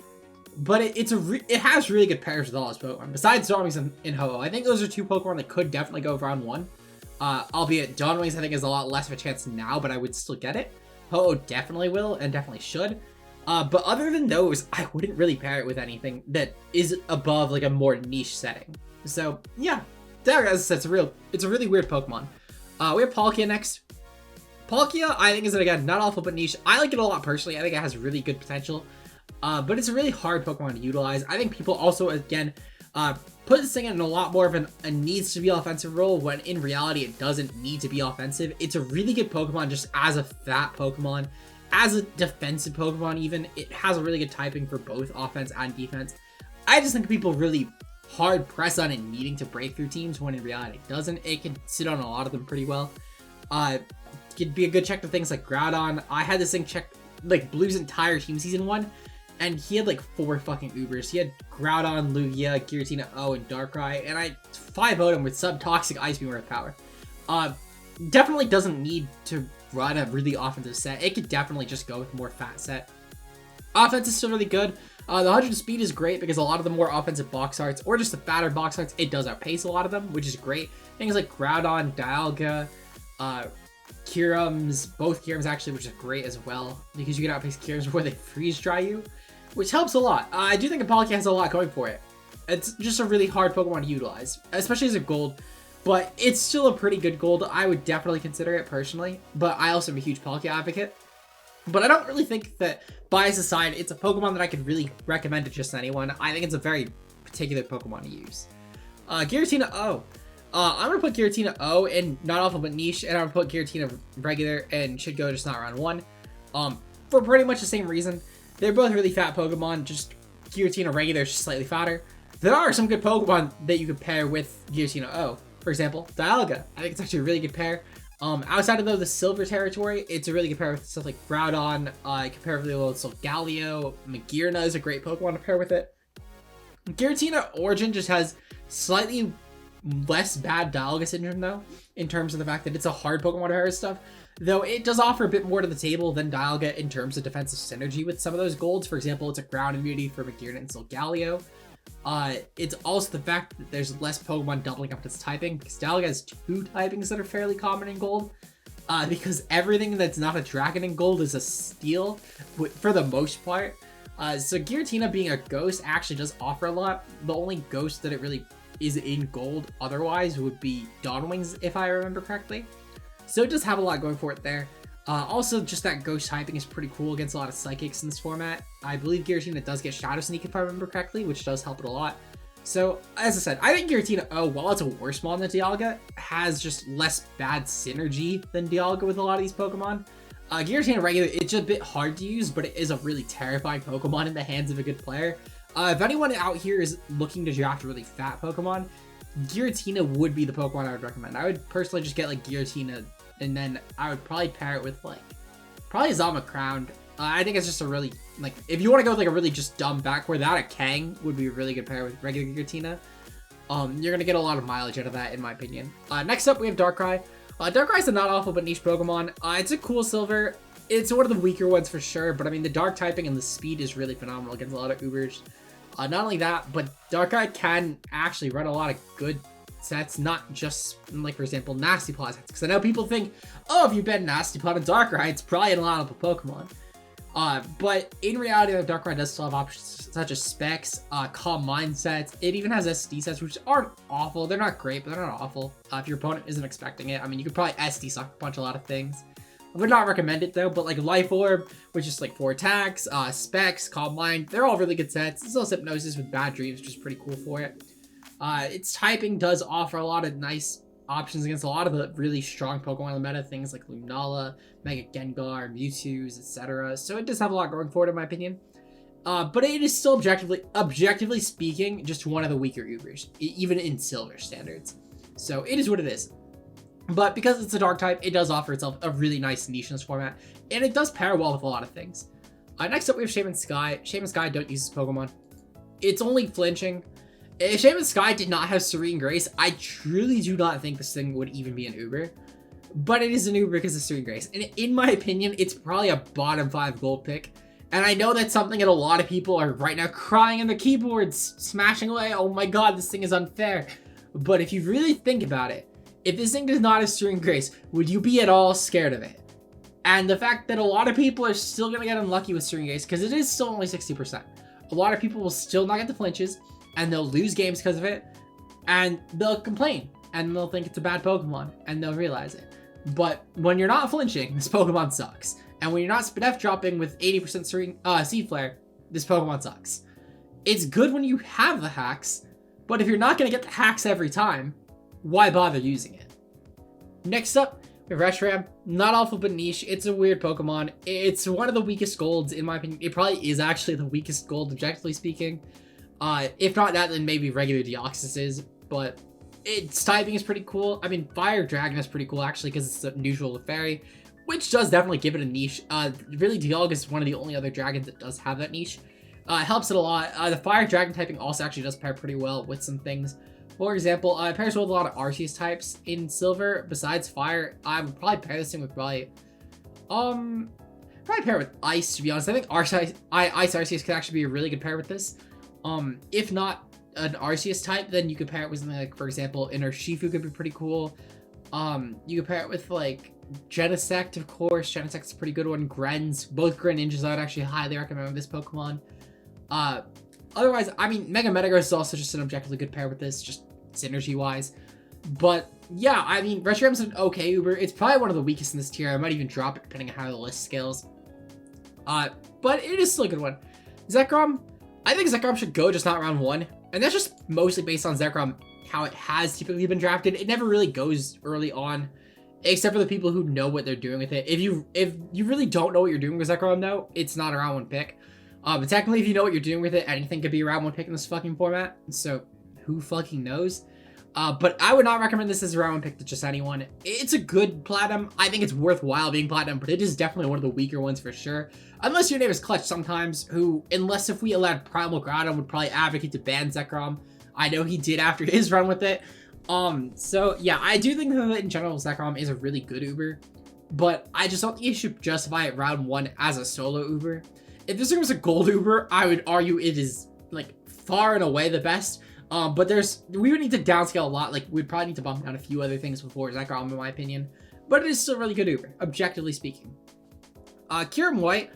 But it has really good pairs with all its Pokemon. Besides Dawnwings and Ho-Oh. I think those are 2 Pokemon that could definitely go round 1. Albeit Dawnwings I think is a lot less of a chance now, but I would still get it. Ho-Oh definitely will and definitely should. But other than those, I wouldn't really pair it with anything that is above like a more niche setting. So yeah, as I said, it's a really weird Pokemon. We have Palkia next. Palkia, I think, is, again, not awful but niche. I like it a lot personally. I think it has really good potential. But it's a really hard Pokemon to utilize. I think people also, again, put this thing in a lot more of a needs to be offensive role, when in reality it doesn't need to be offensive. It's a really good Pokemon just as a fat Pokemon, as a defensive Pokemon even. It has a really good typing for both offense and defense. I just think people really hard press on it needing to break through teams, when in reality it doesn't. It can sit on a lot of them pretty well. Could be a good check to things like Groudon. I had this thing checked like Blue's entire team season 1, and he had like 4 fucking Ubers. He had Groudon, Lugia, Giratina O, and Darkrai, and I 5-0'd him with sub-toxic Ice Beam Earth Power. Definitely doesn't need to run a really offensive set. It could definitely just go with more fat set. Offense is still really good. The 100 speed is great because a lot of the more offensive box arts, or just the fatter box arts, it does outpace a lot of them, which is great. Things like Groudon, Dialga, Kirums, both Kirums actually, which is great as well, because you can outpace Kirums before they freeze dry you, which helps a lot. I do think Palkia has a lot going for it. It's just a really hard Pokemon to utilize, especially as a gold, but it's still a pretty good gold. I would definitely consider it personally, but I also am a huge Palkia advocate. But I don't really think that, bias aside, it's a Pokemon that I could really recommend to just anyone. I think it's a very particular Pokemon to use. Giratina O. I'm going to put Giratina O in not awful but niche, and I'm going to put Giratina regular and should go just not round 1. For pretty much the same reason. They're both really fat Pokemon, just Giratina regular is just slightly fatter. There are some good Pokemon that you could pair with Giratina O. For example, Dialga. I think it's actually a really good pair. Outside of the silver territory, it's a really good pair with stuff like Groudon. I can pair really well with Solgaleo. Magearna is a great Pokemon to pair with it. Giratina Origin just has slightly less bad Dialga syndrome though, in terms of the fact that it's a hard Pokemon to pair with stuff, though it does offer a bit more to the table than Dialga in terms of defensive synergy with some of those golds. For example, it's a ground immunity for Magearna and Solgaleo. It's also the fact that there's less Pokemon doubling up its typing, because Dialga has 2 typings that are fairly common in gold, because everything that's not a dragon in gold is a steel for the most part. So Giratina being a ghost actually does offer a lot. The only ghost that it really is in gold otherwise would be Dawnwings, if I remember correctly. So it does have a lot going for it there. Also, just that ghost typing is pretty cool against a lot of psychics in this format. I believe Giratina does get Shadow Sneak, if I remember correctly, which does help it a lot. So, as I said, I think Giratina O, while it's a worse mon than Dialga, has just less bad synergy than Dialga with a lot of these Pokemon. Giratina regular, it's a bit hard to use, but it is a really terrifying Pokemon in the hands of a good player. If anyone out here is looking to draft a really fat Pokemon, Giratina would be the Pokemon I would recommend. I would personally just get like Giratina, and then I would probably pair it with like probably Zama Crowned. I think it's just a really, like, if you want to go with like a really just dumb backward, that a Kang would be a really good pair with regular Giratina. You're gonna get a lot of mileage out of that, in my opinion. Next up we have Darkrai. Darkrai's a not awful but niche Pokemon. It's a cool silver. It's one of the weaker ones for sure, but I mean the dark typing and the speed is really phenomenal against a lot of Ubers. Not only that, but Darkrai can actually run a lot of good sets, not just, like, for example, Nasty Plot sets. Because I know people think, oh, if you bet Nasty Plot on Darkrai, it's probably an allowable Pokemon. But in reality, Darkrai does still have options such as Specs, Calm Mind sets. It even has SD sets, which aren't awful. They're not great, but they're not awful. If your opponent isn't expecting it, I mean, you could probably SD Sucker Punch a lot of things. I would not recommend it though, but like Life Orb, which is like 4 attacks, Specs, Calm Mind, they're all really good sets. There's also Hypnosis with Bad Dreams, which is pretty cool for it. Its typing does offer a lot of nice options against a lot of the really strong Pokemon in the meta, things like Lunala, Mega Gengar, Mewtwo's, etc. So it does have a lot going for it in my opinion. But it is still objectively speaking, just one of the weaker Ubers, even in silver standards. So it is what it is. But because it's a dark type, it does offer itself a really nice niche in this format, and it does pair well with a lot of things. Next up, we have Shaman Sky. Shaman Sky, don't use this Pokemon. It's only flinching. If Shaman Sky did not have Serene Grace, I truly do not think this thing would even be an Uber. But it is an Uber because of Serene Grace. And in my opinion, it's probably a bottom 5 gold pick. And I know that's something that a lot of people are right now crying on their keyboards, smashing away. Oh my god, this thing is unfair. But if you really think about it, if this thing does not have Serene Grace, would you be at all scared of it? And the fact that a lot of people are still going to get unlucky with certain games, because it is still only 60%. A lot of people will still not get the flinches, and they'll lose games because of it, and they'll complain, and they'll think it's a bad Pokemon, and they'll realize it. But when you're not flinching, this Pokemon sucks. And when you're not Spadef dropping with 80% Seed Flare, this Pokemon sucks. It's good when you have the hacks, but if you're not going to get the hacks every time, why bother using it? Next up, we have Reshiram. Not awful, but niche. It's a weird Pokemon. It's one of the weakest golds, in my opinion. It probably is actually the weakest gold, objectively speaking. If not that, then maybe regular Deoxys is, but its typing is pretty cool. I mean, Fire Dragon is pretty cool, actually, because it's a neutral to Fairy, which does definitely give it a niche. Really, Dialga is one of the only other dragons that does have that niche. It helps it a lot. The Fire Dragon typing also actually does pair pretty well with some things. For example, it pairs well with a lot of Arceus types in Silver. Besides Fire, I would probably pair this thing with probably pair with Ice, to be honest. I think Ice Arceus could actually be a really good pair with this. If not an Arceus type, then you could pair it with something like, for example, Inner Shifu could be pretty cool. You could pair it with like Genesect, of course. Genesect's a pretty good one. Grens, both Greninjas I would actually highly recommend with this Pokemon. Otherwise, I mean, Mega Metagross is also just an objectively good pair with this, just synergy-wise. But yeah, I mean, Reshiram's an okay Uber. It's probably one of the weakest in this tier. I might even drop it depending on how the list scales. But it is still a good one. Zekrom, I think Zekrom should go, just not round 1. And that's just mostly based on Zekrom, how it has typically been drafted. It never really goes early on, except for the people who know what they're doing with it. If you really don't know what you're doing with Zekrom, though, it's not a round 1 pick. But technically, if you know what you're doing with it, anything could be a round 1 pick in this fucking format. So, who fucking knows? But I would not recommend this as a round 1 pick to just anyone. It's a good Platinum. I think it's worthwhile being Platinum, but it is definitely one of the weaker ones for sure. Unless your name is Clutch sometimes, who, unless if we allowed Primal Groudon, would probably advocate to ban Zekrom. I know he did after his run with it. So yeah, I do think that in general, Zekrom is a really good Uber, but I just don't think you should justify it round 1 as a solo Uber. If this thing was a gold Uber, I would argue it is like far and away the best. But we would need to downscale a lot. Like, we'd probably need to bump down a few other things before Zekrom, in my opinion. But it is still really good Uber, objectively speaking. Kyurem White,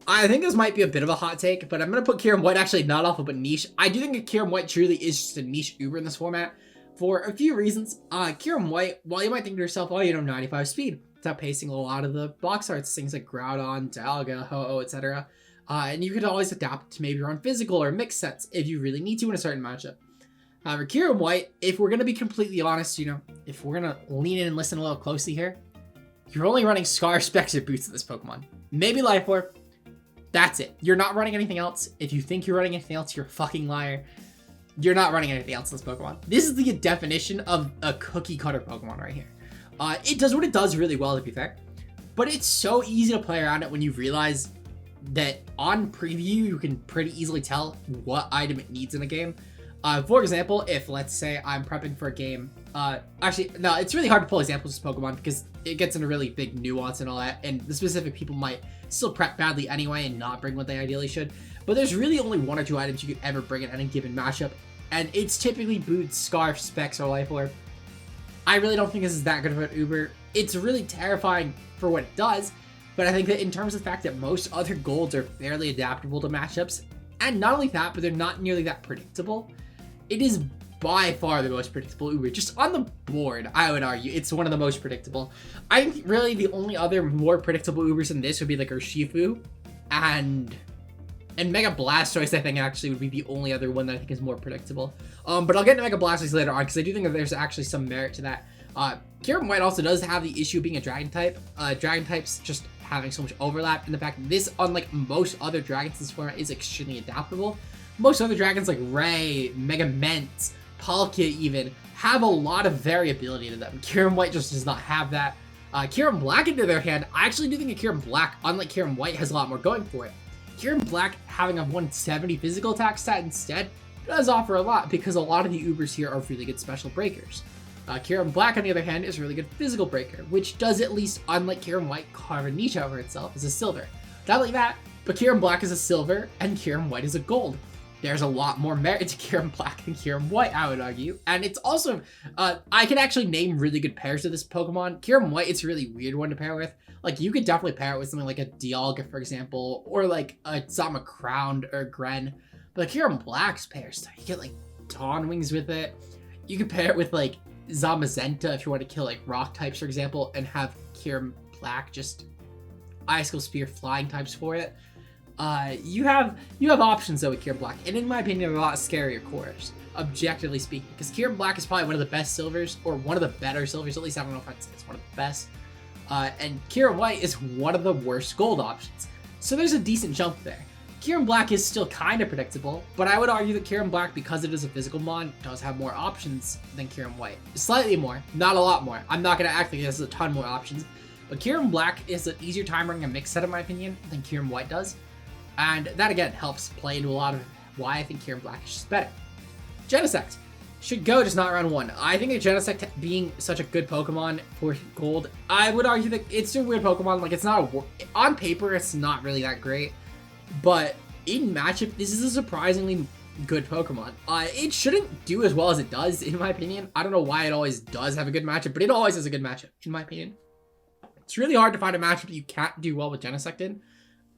I think this might be a bit of a hot take, but I'm going to put Kyurem White actually not awful, but niche. I do think that Kyurem White truly is just a niche Uber in this format for a few reasons. Kyurem White, while you might think to yourself, oh, 95 speed, it's outpacing a lot of the box arts, things like Groudon, Dialga, Ho-Oh, etc. And you could always adapt to maybe run physical or mixed sets if you really need to in a certain matchup. However, Kyurem White, if we're going to be completely honest, if we're going to lean in and listen a little closely here, you're only running Scar, Specs, or Boots of this Pokemon. Maybe Life Orb. That's it. You're not running anything else. If you think you're running anything else, you're a fucking liar. You're not running anything else in this Pokemon. This is the definition of a cookie cutter Pokemon right here. It does what it does really well, to be fair, but it's so easy to play around it when you realize that on preview, you can pretty easily tell what item it needs in a game. For example, if let's say I'm prepping for a game, actually, no, it's really hard to pull examples of Pokemon because it gets into really big nuance and all that, and the specific people might still prep badly anyway and not bring what they ideally should. But there's really only 1 or 2 items you could ever bring in any given matchup, and it's typically Boots, Scarf, Specs, or Life Orb. I really don't think this is that good of an Uber. It's really terrifying for what it does, but I think that in terms of the fact that most other golds are fairly adaptable to matchups, and not only that, but they're not nearly that predictable, it is by far the most predictable Uber. Just on the board, I would argue, it's one of the most predictable. I think really the only other more predictable Ubers than this would be like Urshifu and Mega Blastoise, I think actually would be the only other one that I think is more predictable. But I'll get into Mega Blastoise later on because I do think that there's actually some merit to that. Kyurem White also does have the issue of being a Dragon type. Dragon types just having so much overlap, and the fact that this, unlike most other dragons in this format, is extremely adaptable. Most other dragons like Ray, Mega Ment, Palkia even, have a lot of variability to them. Kyurem White just does not have that. Kyurem Black, on the other hand, I actually do think that Kyurem Black, unlike Kyurem White, has a lot more going for it. Kyurem Black having a 170 physical attack stat instead does offer a lot because a lot of the Ubers here are really good special breakers. Kyurem Black, on the other hand, is a really good physical breaker, which does at least, unlike Kyurem White, carve a niche over itself as a silver. Not only that, but Kyurem Black is a silver and Kyurem White is a gold. There's a lot more merit to Kyurem Black than Kyurem White, I would argue. And it's also, I can actually name really good pairs of this Pokemon. Kyurem White, it's a really weird one to pair with. Like, you could definitely pair it with something like a Dialga, for example, or like a Zama Crowned or Gren. But like here in Black's pair style, you get like Dawn Wings with it. You could pair it with like Zamazenta if you want to kill like rock types, for example, and have Kieran Black just Icicle Spear flying types for it. You have options though with Kieran Black, and in my opinion, a lot scarier cores, objectively speaking, because Kieran Black is probably one of the best silvers, or one of the better silvers, at least I don't know if it's one of the best. And Kieran White is one of the worst gold options. So there's a decent jump there. Kieran Black is still kind of predictable, but I would argue that Kieran Black, because it is a physical mon, does have more options than Kieran White. Slightly more, not a lot more. I'm not going to act like it has a ton more options, but Kieran Black is an easier time running a mix set, in my opinion, than Kieran White does. And that, again, helps play into a lot of why I think Kieran Black is just better. Genesect should go, just not round 1. I think that Genesect being such a good Pokemon for gold, I would argue that it's a weird Pokemon. Like, it's not on paper, it's not really that great. But in matchup, this is a surprisingly good Pokemon. It shouldn't do as well as it does, in my opinion. I don't know why it always does have a good matchup, but it always has a good matchup, in my opinion. It's really hard to find a matchup that you can't do well with Genesect in.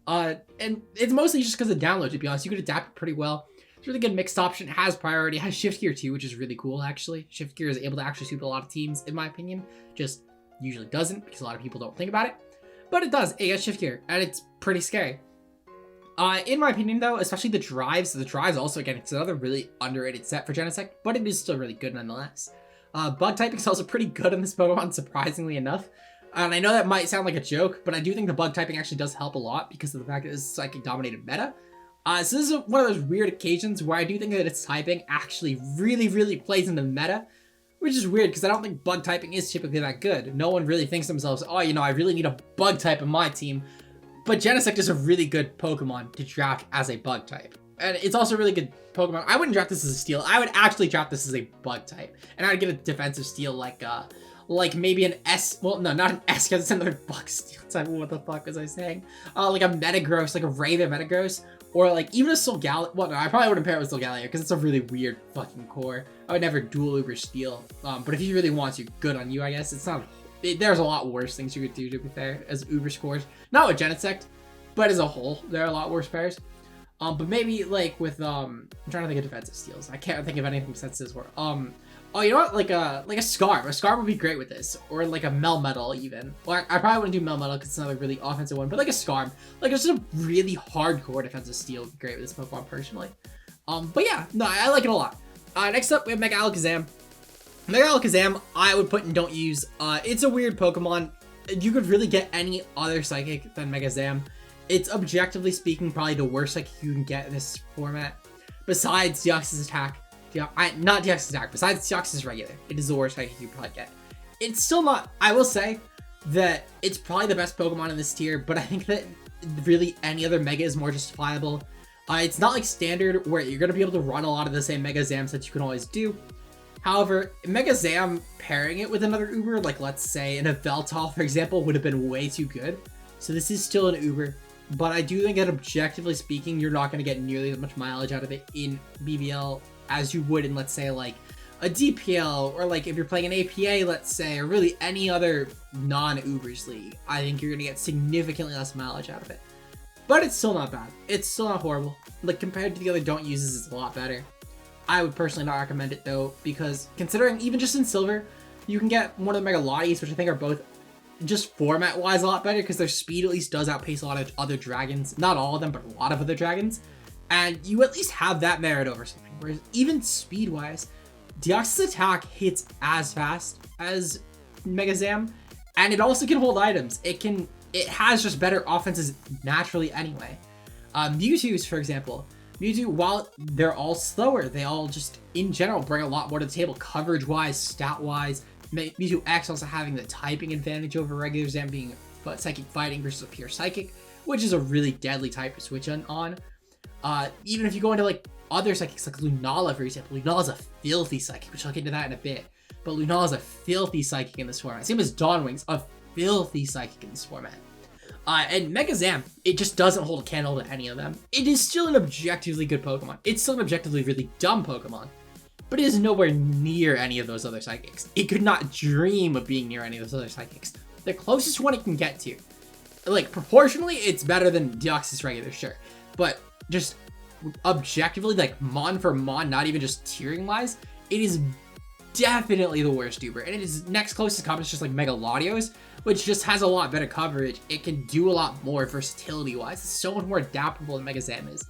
And it's mostly just because of download, to be honest. You could adapt it pretty well. It's a really good mixed option. It has priority. It has Shift Gear too, which is really cool, actually. Shift Gear is able to actually suit a lot of teams, in my opinion. Just usually doesn't, because a lot of people don't think about it. But it does. It gets Shift Gear, and it's pretty scary. In my opinion, though, especially the drives. The drives also, again, it's another really underrated set for Genesect, but it is still really good nonetheless. Bug typing is also pretty good in this Pokemon, surprisingly enough. And I know that might sound like a joke, but I do think the bug typing actually does help a lot because of the fact that it's psychic dominated meta. So this is one of those weird occasions where I do think that its typing actually really plays into the meta, which is weird because I don't think bug typing is typically that good. No one really thinks to themselves, oh, you know, I really need a bug type in my team. But Genesect is a really good Pokemon to draft as a bug type. And it's also a really good Pokemon. I wouldn't draft this as a steal. I would actually draft this as a bug type. And I'd get a defensive steal like maybe an S, well, no, not an S, because it's another bug steal type. What the fuck was I saying? Like a Metagross, like a Raven Metagross, or like even a Solgaleo. Well, no, I probably wouldn't pair it with Solgaleo because it's a really weird fucking core. I would never dual Uber steal. But if he really wants you, good on you, I guess. It's not, there's a lot worse things you could do, to be fair, as Uber scores. Not with Genesect, but as a whole, there are a lot worse pairs. But maybe like with, I'm trying to think of defensive steals. I can't think of anything since this were, oh, you know what? Like a Scarf. A Scarf would be great with this. Or like a Melmetal even. Well, I probably wouldn't do Melmetal because it's another really offensive one. But like a Scarf. Like it's just a really hardcore defensive steal would be great with this Pokemon personally. But yeah, no, I like it a lot. Next up, we have Mega Alakazam. Mega Alakazam, I would put in don't use. It's a weird Pokemon. You could really get any other Psychic than Mega Zam. It's objectively speaking probably the worst Psychic you can get in this format. Besides Deoxys Attack. Not Deoxys Attack, besides Deoxys Regular. It is the worst Psychic you probably get. It's still not, I will say that it's probably the best Pokemon in this tier, but I think that really any other Mega is more justifiable. It's not like Standard where you're going to be able to run a lot of the same Mega Zams that you can always do. However, Mega Zam pairing it with another Uber, like let's say in a Veltal, for example, would have been way too good. So this is still an Uber, but I do think that objectively speaking, you're not going to get nearly as much mileage out of it in BBL as you would in, let's say, like a DPL, or like if you're playing an APA, let's say, or really any other non-Ubers league. I think you're going to get significantly less mileage out of it. But it's still not bad. It's still not horrible. Like compared to the other don't uses, it's a lot better. I would personally not recommend it though, because considering even just in Silver, you can get one of the Mega Lotties, which I think are both just format-wise a lot better, because their speed at least does outpace a lot of other dragons. Not all of them, but a lot of other dragons. And you at least have that merit over something. Whereas even speed-wise, Deoxys Attack hits as fast as Mega Zam, and it also can hold items. It has just better offenses naturally anyway. Mewtwo's, for example. Mewtwo, while they're all slower, they all just, in general, bring a lot more to the table, coverage-wise, stat-wise. Mewtwo X also having the typing advantage over regular Zam being Psychic Fighting versus a pure Psychic, which is a really deadly type to switch on. Even if you go into like other Psychics like Lunala, for example, Lunala's a filthy Psychic, which I'll get into that in a bit. But Lunala's a filthy Psychic in this format. Same as Dawnwing's, a filthy Psychic in this format. And Mega Zam, it just doesn't hold a candle to any of them. It is still an objectively good Pokemon. It's still an objectively really dumb Pokemon. But it is nowhere near any of those other Psychics. It could not dream of being near any of those other Psychics. The closest one it can get to like proportionally, it's better than Deoxys regular, sure. But just objectively, like mon for mon, not even just tiering wise, it is definitely the worst duper. And it is next closest comp is just like Mega Latios, which just has a lot better coverage. It can do a lot more versatility wise. It's so much more adaptable than Mega Zam is.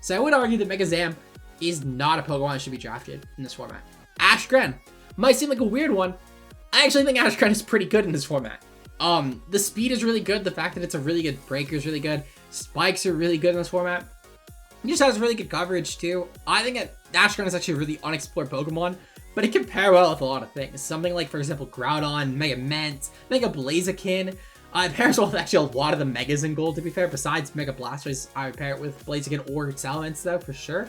So I would argue that Mega Zam is not a Pokemon that should be drafted in this format. Ashgren might seem like a weird one. I actually think Ashgren is pretty good in this format. The speed is really good. The fact that it's a really good breaker is really good. Spikes are really good in this format. It just has really good coverage too. I think Ashgren is actually a really unexplored Pokemon, but it can pair well with a lot of things. Something like, for example, Groudon, Mega Ment, Mega Blaziken. It pairs well with actually a lot of the Megas in Gold, to be fair. Besides Mega Blastoise, I would pair it with Blaziken or Salamence, though, for sure.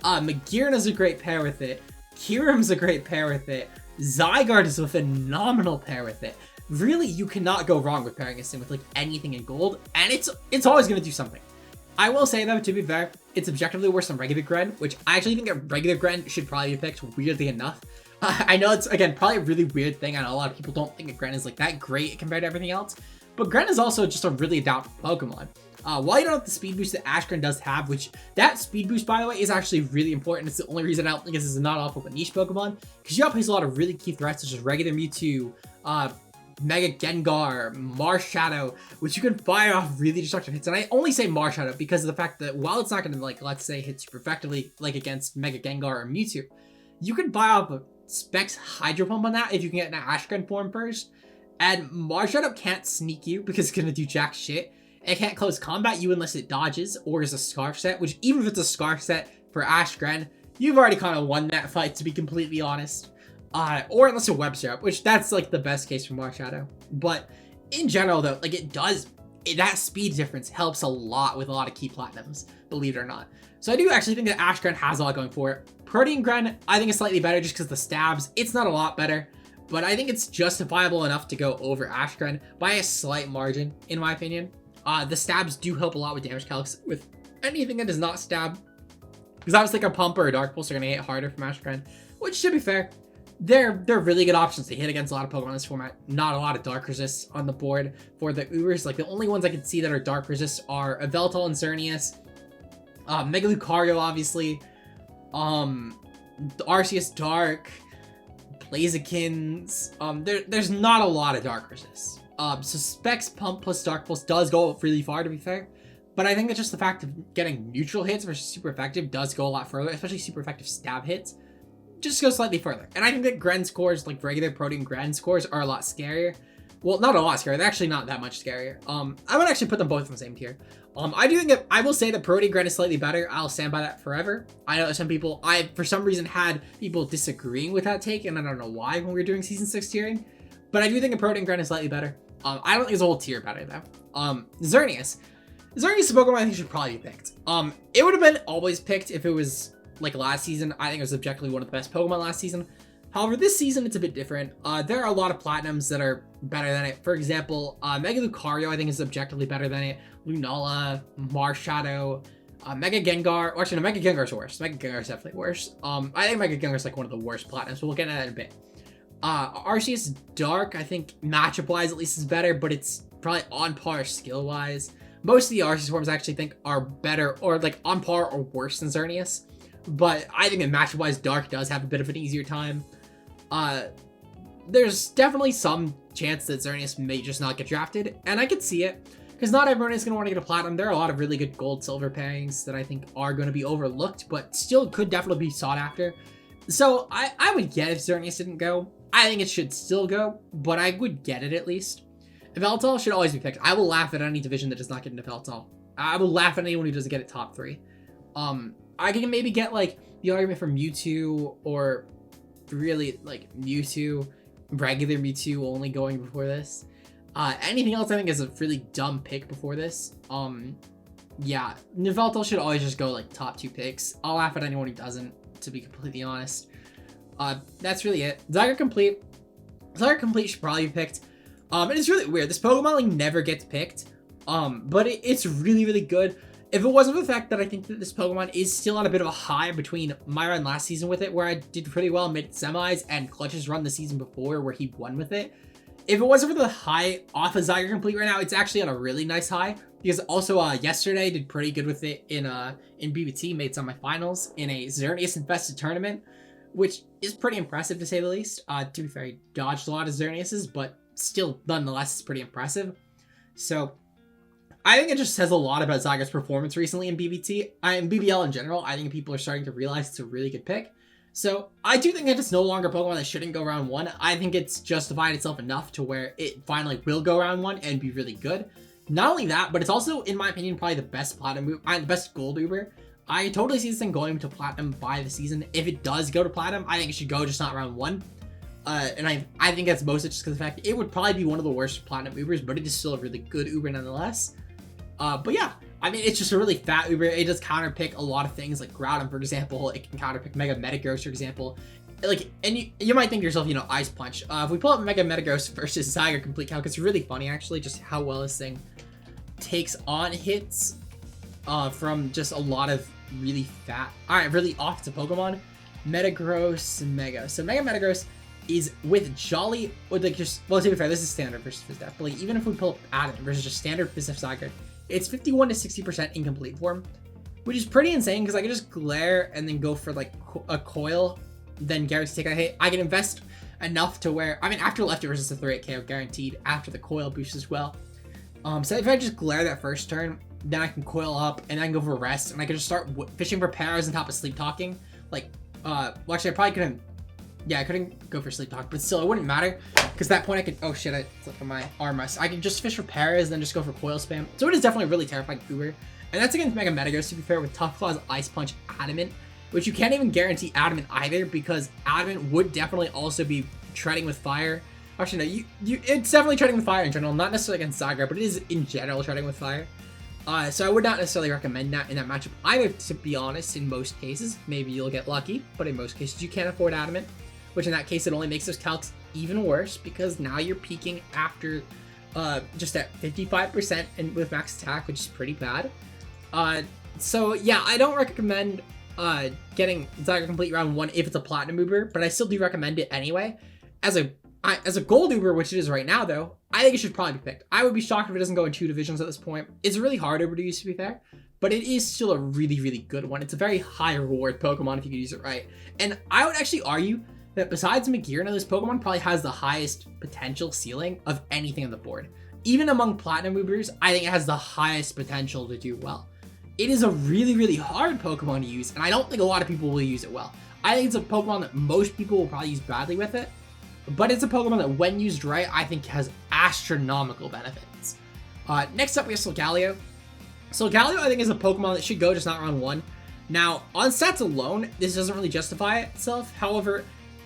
Magirna's a great pair with it. Kyurem's a great pair with it. Zygarde is a phenomenal pair with it. Really, you cannot go wrong with pairing this in with like anything in Gold, and it's always going to do something. I will say, though, to be fair, it's objectively worse than regular Gren, which I actually think a regular Gren should probably be picked, weirdly enough. I know it's, again, probably a really weird thing. I know a lot of people don't think a Gren is like that great compared to everything else, but Gren is also just a really adaptable Pokemon. While you don't have the speed boost that Ashgren does have, which that speed boost, by the way, is actually really important. It's the only reason I don't think this is not awful but niche Pokemon, because you outplace a lot of really key threats such as regular Mewtwo, Mega Gengar, Marshadow, which you can fire off really destructive hits. And I only say Marshadow because of the fact that while it's not going to, like, let's say, hit super effectively, like against Mega Gengar or Mewtwo, you can buy off a Specs Hydro Pump on that if you can get an Ashgren form first. And Marshadow can't sneak you because it's going to do jack shit. It can't close combat you unless it dodges or is a Scarf set, which even if it's a Scarf set for Ashgren, you've already kind of won that fight, to be completely honest. Or unless a Web Syrup, which that's like the best case for Marshadow. But in general, though, like that speed difference helps a lot with a lot of key platinums, believe it or not. So I do actually think that Ashgren has a lot going for it. Protean Gren, I think is slightly better just because the stabs. It's not a lot better, but I think it's justifiable enough to go over Ashgren by a slight margin, in my opinion. The stabs do help a lot with damage calcs with anything that does not stab. Because obviously like a Pump or a Dark Pulse are going to hit harder from Ashgren, which to be fair, they're really good options to hit against a lot of Pokemon in this format. Not a lot of Dark Resists on the board for the Ubers. Like the only ones I can see that are Dark Resists are Yveltal and Xerneas, Mega Lucario obviously, the Arceus Dark, Blazikins. There's not a lot of Dark Resists. So Specs Pump plus Dark Pulse does go really far, to be fair. But I think that just the fact of getting neutral hits versus super effective does go a lot further, especially super effective stab hits. Just go slightly further. And I think that Gren scores, like regular Protean Gren scores, are a lot scarier. Well, not a lot scarier. They're actually not that much scarier. I would actually put them both in the same tier. I do think that I will say that Protean Gren is slightly better. I'll stand by that forever. I know that some people, I for some reason had people disagreeing with that take, and I don't know why when we were doing season 6 tiering. But I do think a Protean Gren is slightly better. I don't think there's a whole tier better though. Xerneas. Xerneas is a Pokemon I think should probably be picked. It would have been always picked if it was like last season. I think it was objectively one of the best Pokemon last season. However, this season it's a bit different. There are a lot of Platinums that are better than it. For example, Mega Lucario I think is objectively better than it. Lunala, Marshadow, Mega Gengar. Or actually, no, Mega Gengar's worse. Mega Gengar's definitely worse. I think Mega Gengar's like one of the worst Platinums, but we'll get into that in a bit. Arceus Dark, I think matchup-wise at least is better, but it's probably on par skill-wise. Most of the Arceus forms I actually think are better, or like on par or worse than Xerneas. But I think that matchup-wise, Dark does have a bit of an easier time. There's definitely some chance that Xerneas may just not get drafted, and I could see it, because not everyone is going to want to get a Platinum. There are a lot of really good Gold-Silver pairings that I think are going to be overlooked, but still could definitely be sought after. So I would get if Xerneas didn't go. I think it should still go, but I would get it at least. Yveltal should always be picked. I will laugh at any division that does not get an Yveltal. I will laugh at anyone who doesn't get it top 3. I can maybe get like the argument for Mewtwo, or really like Mewtwo, regular Mewtwo only going before this. Anything else I think is a really dumb pick before this. Yeah, Yveltal should always just go like top 2 picks. I'll laugh at anyone who doesn't, to be completely honest. That's really it. Zygarde Complete. Zygarde Complete should probably be picked. And it's really weird. This Pokemon like never gets picked. But it's really, really good. If it wasn't for the fact that I think that this Pokemon is still on a bit of a high between my run last season with it, where I did pretty well mid semis, and Clutch's run the season before where he won with it. if it wasn't for the high off of Zyger Complete right now, it's actually on a really nice high. Because also yesterday did pretty good with it in BBT, made semifinals in a Xerneas infested tournament, which is pretty impressive to say the least. To be fair, he dodged a lot of Xerneases, but still nonetheless is pretty impressive. So I think it just says a lot about Zyger's performance recently in BBT. In BBL in general, I think people are starting to realize it's a really good pick. So I do think that it's no longer a Pokemon that shouldn't go round 1. I think it's justified itself enough to where it finally will go round 1 and be really good. Not only that, but it's also, in my opinion, probably the best platinum, the best gold Uber. I totally see this thing going to platinum by the season. If it does go to platinum, I think it should go just not round 1. And I think that's mostly just because of the fact it would probably be one of the worst platinum Ubers, but it is still a really good Uber nonetheless. But yeah, I mean, it's just a really fat Uber. It does counterpick a lot of things like Groudon, for example. It can counterpick Mega Metagross, for example. Like, and you might think to yourself, you know, Ice Punch. If we pull up Mega Metagross versus Zyger Complete Calc, it's really funny actually, just how well this thing takes on hits from just a lot of really fat, really off to Pokemon. Metagross, Mega. So Mega Metagross is with Jolly, or like just, well, to be fair, this is standard versus Fizdef, but like even if we pull up Adamant versus just standard Fizdef Zyger, it's 51 to 60% incomplete form, which is pretty insane because I can just glare and then go for like a coil, then guarantee take a hit. I can invest enough to where, I mean, after left it versus a 3-8 KO guaranteed after the coil boost as well. So if I just glare that first turn, then I can coil up and I can go for rest and I can just start fishing for pairs on top of Sleep Talking. Like, well, actually I probably couldn't, yeah, I couldn't go for Sleep Talk, but still it wouldn't matter because at that point I could, oh shit, I flipped on my arm rest. I can just fish for pairs and then just go for coil spam. So it is definitely a really terrifying Uber. And that's against Mega Metagross, to be fair, with Tough Claws, Ice Punch, Adamant, which you can't even guarantee Adamant either because Adamant would definitely also be treading with fire. Actually, no, it's definitely treading with fire in general, not necessarily against Zyger, but it is in general treading with fire. So I would not necessarily recommend that in that matchup either, to be honest, in most cases. Maybe you'll get lucky, but in most cases you can't afford Adamant, which in that case it only makes those calcs even worse because now you're peaking after just at 55% and with max attack, which is pretty bad. So yeah, I don't recommend getting Zyger Complete round 1 if it's a platinum Uber, but I still do recommend it anyway. As a gold Uber, which it is right now though, I think it should probably be picked. I would be shocked if it doesn't go in 2 divisions at this point. It's a really hard Uber to use, to be fair, but it is still a really, really good one. It's a very high reward Pokemon if you could use it right. And I would actually argue that besides Magearna, this Pokemon probably has the highest potential ceiling of anything on the board. Even among platinum Ubers, I think it has the highest potential to do well. It is a really, really hard Pokemon to use, and I don't think a lot of people will use it well. I think it's a Pokemon that most people will probably use badly with it, but it's a Pokemon that when used right, I think has astronomical benefits. Next up, we have Solgaleo. Solgaleo, I think, is a Pokemon that should go just not round 1. Now, on stats alone, this doesn't really justify itself. However,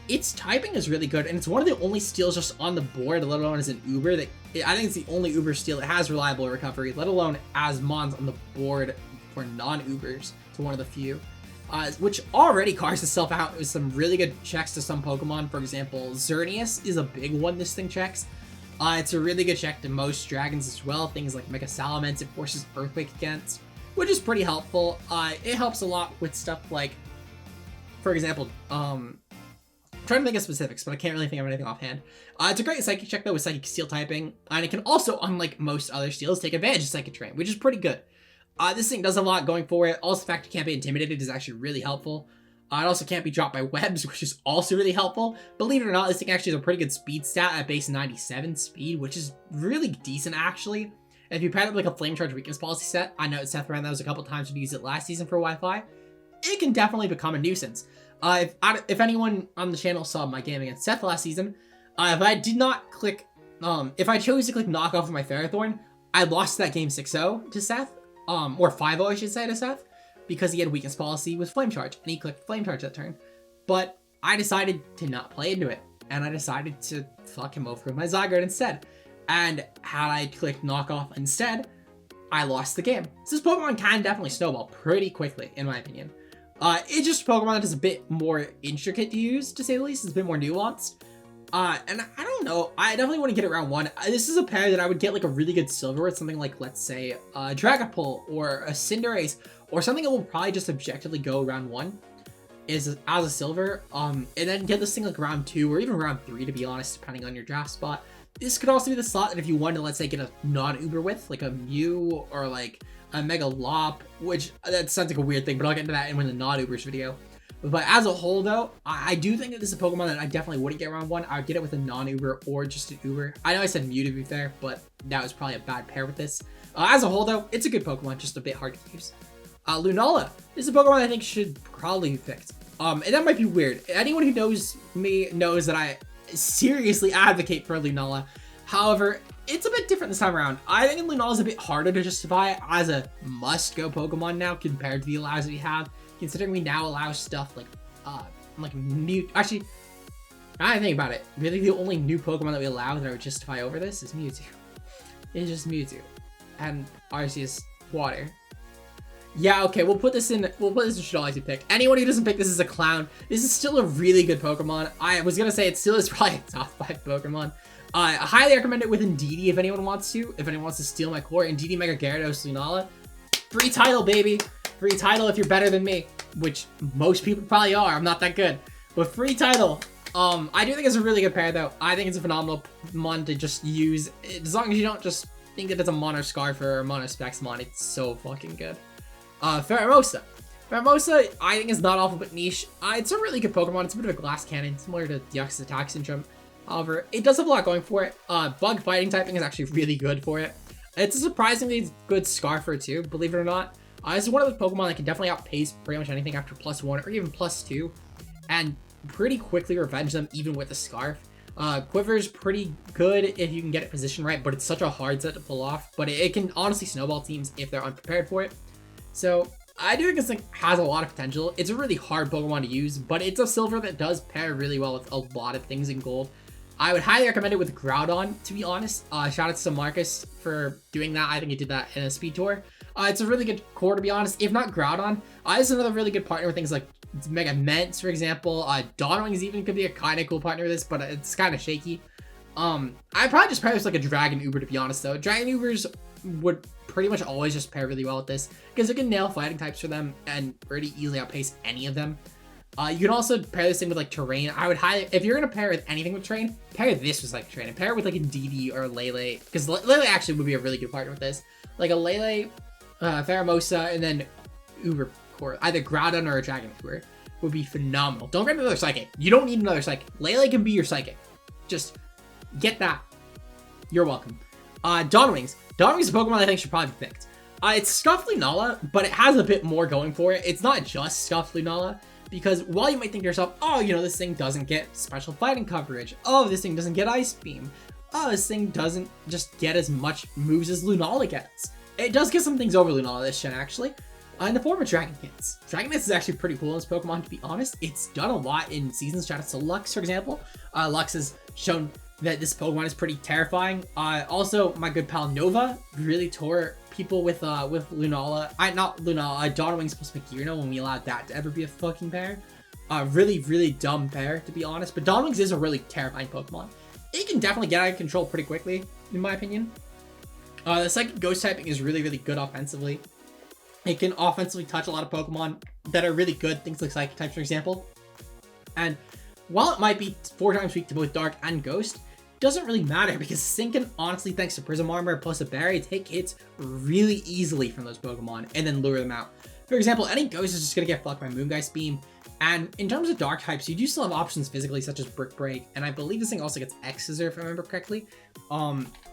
its typing is really good, and it's one of the only steals just on the board, let alone as an Uber, that I think it's the only Uber steal that has reliable recovery, let alone as Mons on the board for non-Ubers. It's one of the few. Which already carves itself out with some really good checks to some Pokemon. For example, Xerneas is a big one this thing checks. It's a really good check to most dragons as well. Things like Mega Salamence it forces Earthquake against, which is pretty helpful. It helps a lot with stuff like, for example, I'm trying to think of specifics, but I can't really think of anything offhand. It's a great Psychic check though with Psychic Steel typing, and it can also, unlike most other steals, take advantage of Psychic Terrain, which is pretty good. This thing does a lot going for it. Also, the fact it can't be intimidated is actually really helpful. It also can't be dropped by webs, which is also really helpful. Believe it or not, this thing actually has a pretty good speed stat at base 97 speed, which is really decent actually. And if you pair it with like a Flame Charge weakness policy set, I know Seth ran those a couple times to use it last season for Wi-Fi, it can definitely become a nuisance. If anyone on the channel saw my game against Seth last season, if I did not click, if I chose to click knock off of my Ferrothorn, I lost that game 6-0 to Seth. Or 5-0 I should say to Seth, because he had weakness policy with Flame Charge, and he clicked Flame Charge that turn. But I decided to not play into it, and I decided to fuck him over with my Zygarde instead. And had I clicked Knock Off instead, I lost the game. So this Pokemon can definitely snowball pretty quickly, in my opinion. It's just a Pokemon that is a bit more intricate to use, to say the least. It's a bit more nuanced. And I don't know, I definitely want to get it round 1. This is a pair that I would get like a really good silver with, something like, let's say, a Dragapult or a Cinderace, or something that will probably just objectively go round 1 as a silver, and then get this thing like round 2 or even round 3, to be honest, depending on your draft spot. this could also be the slot that if you wanted to, let's say, get a non-Uber with, like a Mew or like a Mega Lop, which that sounds like a weird thing, but I'll get into that in the non-Ubers video. But as a whole, though, I do think that this is a Pokemon that I definitely wouldn't get round 1. I would get it with a non-Uber or just an Uber. I know I said Mew to be fair, but that was probably a bad pair with this. As a whole, though, it's a good Pokemon, just a bit hard to use. Lunala. This is a Pokemon I think should probably be picked. And that might be weird. Anyone who knows me knows that I seriously advocate for Lunala. However, it's a bit different this time around. I think Lunala is a bit harder to justify as a must-go Pokemon now compared to the allows that we have. Considering we now allow stuff like Mew. Actually, now I think about it, really the only new Pokemon that we allow that I would justify over this is Mewtwo. It's just Mewtwo, and Arceus Water. Yeah, okay, we'll put this in should always be picked. Anyone who doesn't pick this is a clown. This is still a really good Pokemon. I was gonna say it still is probably a top 5 Pokemon. I highly recommend it with Indeedee if anyone wants to. If anyone wants to steal my core, Indeedee, Mega Gyarados, Lunala. Free title, baby. Free title if you're better than me, which most people probably are. I'm not that good, but free title. I do think it's a really good pair though. I think it's a phenomenal mon to just use as long as you don't just think that it's a Mono Scarf or a Mono Specs mon. It's so fucking good. Pheromosa. Pheromosa, I think is not awful but niche. It's a really good Pokemon. It's a bit of a glass cannon, similar to Deoxys Attack Syndrome. However, it does have a lot going for it. Bug fighting typing is actually really good for it. It's a surprisingly good Scarfer too, believe it or not. This is one of those Pokemon that can definitely outpace pretty much anything after +1 or even +2, and pretty quickly revenge them even with the Scarf. Quiver's pretty good if you can get it positioned right, but it's such a hard set to pull off. But it can honestly snowball teams if they're unprepared for it. So I do think this thing has a lot of potential. It's a really hard Pokemon to use, but it's a silver that does pair really well with a lot of things in gold. I would highly recommend it with Groudon, to be honest. Shout out to Marcus for doing that. I think he did that in a speed tour. It's a really good core, to be honest. If not Groudon, this is another really good partner with things like Mega Ments, for example. Dawnwings even could be a kind of cool partner with this, but it's kind of shaky. I'd probably just pair this like a Dragon Uber, to be honest, though. Dragon Ubers would pretty much always just pair really well with this because it can nail fighting types for them and pretty easily outpace any of them. You can also pair this thing with like Terrain. I would highly, if you're gonna pair with anything with Terrain, pair this with like Terrain and pair it with like Indeedee or Lele, because Lele actually would be a really good partner with this. Like a Lele, Pheromosa, and then Uber core, either Groudon or a Dragon Uber would be phenomenal. Don't get another Psychic. You don't need another Psychic. Lele can be your Psychic. Just get that. You're welcome. Dawnwings. Dawnwings is a Pokemon I think should probably be picked. It's Scuffed Lunala, but it has a bit more going for it. It's not just Scuffed Lunala. Because while you might think to yourself, oh, you know, this thing doesn't get special fighting coverage. Oh, this thing doesn't get Ice Beam. Oh, this thing doesn't just get as much moves as Lunala gets. It does get some things over Lunala this gen, actually. In the form of Dragon Dance. Dragon Dance is actually pretty cool in this Pokemon, to be honest. It's done a lot in seasons. Shout out to Lux, for example. Lux has shown that this Pokemon is pretty terrifying. Also, my good pal Nova really tore people with Lunala. Not Lunala, Dawnwings plus Magearna when we allowed that to ever be a fucking pair. Really, really dumb pair, to be honest. But Dawnwings is a really terrifying Pokemon. It can definitely get out of control pretty quickly, in my opinion. The Psychic Ghost typing is really, really good offensively. It can offensively touch a lot of Pokemon that are really good, things like Psychic types, for example. And while it might be 4 times weak to both Dark and Ghost, doesn't really matter because Sink can honestly, thanks to Prism Armor plus a Berry, take hits really easily from those Pokemon and then lure them out. For example, any Ghost is just going to get fucked by Moongeist Beam. And in terms of Dark types, you do still have options physically such as Brick Break, and I believe this thing also gets X-Scissor if I remember correctly.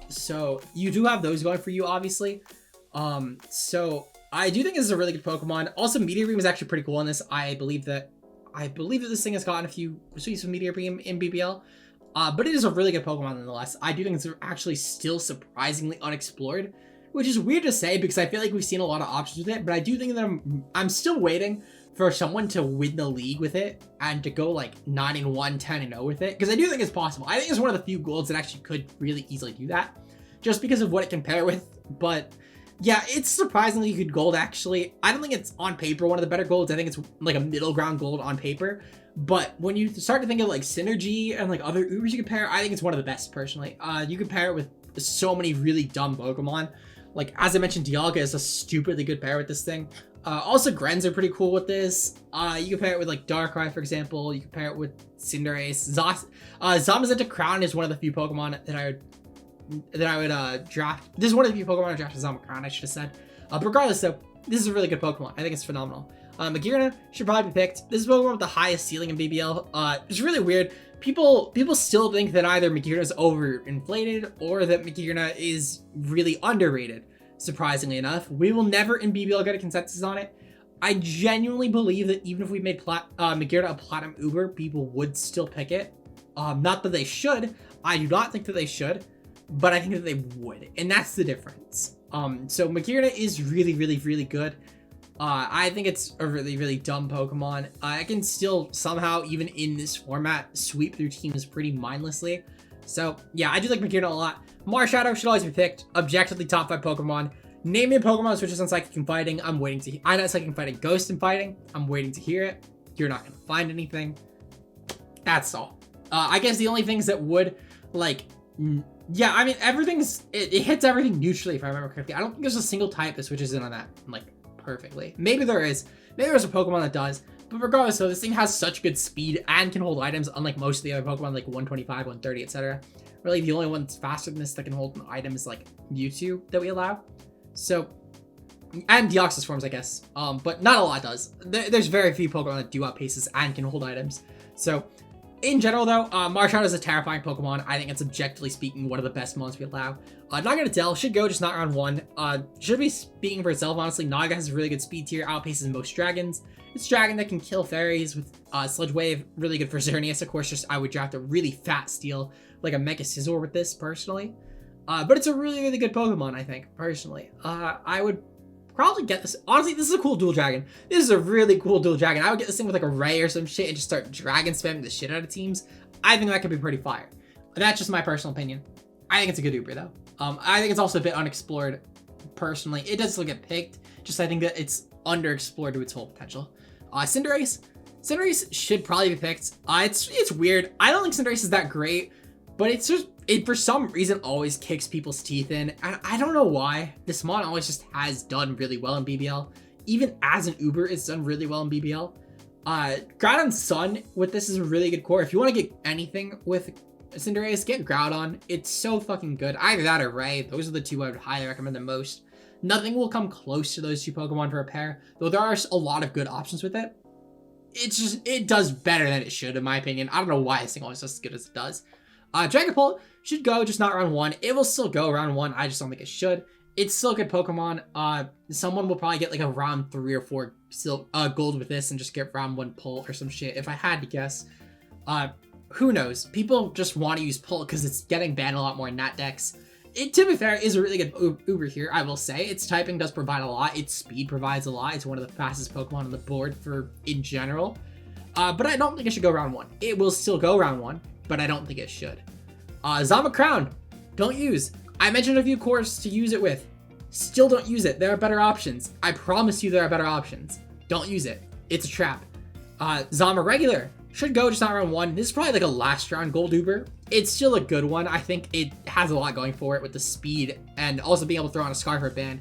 So you do have those going for you, obviously. So I do think this is a really good Pokemon. Also, Meteor Beam is actually pretty cool in this. I believe that this thing has gotten a few sweeps of Meteor Beam in BBL. But it is a really good Pokemon nonetheless. I do think it's actually still surprisingly unexplored, which is weird to say because I feel like we've seen a lot of options with it, but I do think that I'm still waiting for someone to win the league with it and to go like 9-1, 10-0 with it, because I do think it's possible. I think it's one of the few golds that actually could really easily do that, just because of what it can pair with. But yeah, it's surprisingly good gold, actually. I don't think it's on paper one of the better golds. I think it's like a middle ground gold on paper. But when you start to think of like synergy and like other Ubers you can pair, I think it's one of the best personally. You can pair it with so many really dumb Pokemon. Like, as I mentioned, Dialga is a stupidly good pair with this thing. Also, Grens are pretty cool with this. You can pair it with like Darkrai, for example. You can pair it with Cinderace. Zamazenta Crown is one of the few Pokemon that I would draft. This is one of the few Pokemon I drafted Zama Crown, I should have said. But regardless, though, this is a really good Pokemon. I think it's phenomenal. Magearna should probably be picked. This is Pokemon with the highest ceiling in BBL. It's really weird. People still think that either Magearna is overinflated or that Magearna is really underrated. Surprisingly enough, we will never in BBL get a consensus on it. I genuinely believe that even if we made Magearna a Platinum Uber, people would still pick it. Not that they should. I do not think that they should, but I think that they would, and that's the difference. So Magearna is really, really, really good. I think it's a really, really dumb Pokemon. I can still somehow, even in this format, sweep through teams pretty mindlessly. So yeah, I do like Magearna a lot. Marshadow should always be picked. Objectively top 5 Pokemon. Name me a Pokemon switches on Psychic and Fighting. I'm waiting to. I know Psychic and Fighting, Ghost and Fighting. I'm waiting to hear it. You're not gonna find anything. That's all. I guess the only things that would like, yeah, I mean it hits everything neutrally if I remember correctly. I don't think there's a single type that switches in on that like perfectly. Maybe there is. Maybe there's a Pokemon that does. But regardless, though, this thing has such good speed and can hold items, unlike most of the other Pokemon, like 125, 130, etc. Really, the only one that's faster than this that can hold an item is like Mewtwo that we allow. So, and Deoxys forms, I guess. But not a lot does. There's very few Pokemon that do outpace this and can hold items. So, in general, though, Marshadow is a terrifying Pokemon. I think it's objectively speaking one of the best mons we allow. Naga to Dell should go, just not round 1. Should be speaking for itself, honestly. Naga has really good speed tier, outpaces most dragons. It's Dragon that can kill fairies with Sludge Wave, really good for Xerneas. Of course, just I would draft a really fat steal, like a Mega Scizor with this, personally. But it's a really, really good Pokemon, I think, personally. I would probably get this. Honestly, this is a cool dual dragon. This is a really cool dual dragon. I would get this thing with like a Ray or some shit and just start dragon spamming the shit out of teams. I think that could be pretty fire. That's just my personal opinion. I think it's a good Uber, though. I think it's also a bit unexplored, personally. It does still get picked, just I think that it's underexplored to its full potential. Cinderace should probably be picked. It's weird. I don't think Cinderace is that great, but it's just, it for some reason always kicks people's teeth in. And I don't know why. This mon always just has done really well in BBL. Even as an Uber, it's done really well in BBL. Groudon Sun with this is a really good core. If you want to get anything with Cinderace, get Groudon. It's so fucking good. Either that or Ray. Those are the two I would highly recommend the most. Nothing will come close to those two Pokemon for a pair, though there are a lot of good options with it. It does better than it should, in my opinion. I don't know why this thing always does as good as it does. Dragapult should go, just not round 1. It will still go round 1. I just don't think it should. It's still a good Pokemon. Someone will probably get like a round 3 or 4 gold with this and just get round 1 pull or some shit, if I had to guess. Who knows? People just want to use pull because it's getting banned a lot more in Nat decks. It, to be fair, is a really good Uber here, I will say. Its typing does provide a lot. Its speed provides a lot. It's one of the fastest Pokemon on the board in general. But I don't think it should go round 1. It will still go round 1, but I don't think it should. Zama Crown, don't use. I mentioned a few cores to use it with. Still don't use it. There are better options. I promise you there are better options. Don't use it. It's a trap. Zama Regular should go, just not round 1. This is probably like a last round gold Uber. It's still a good one. I think it has a lot going for it with the speed and also being able to throw on a Scarf or Band.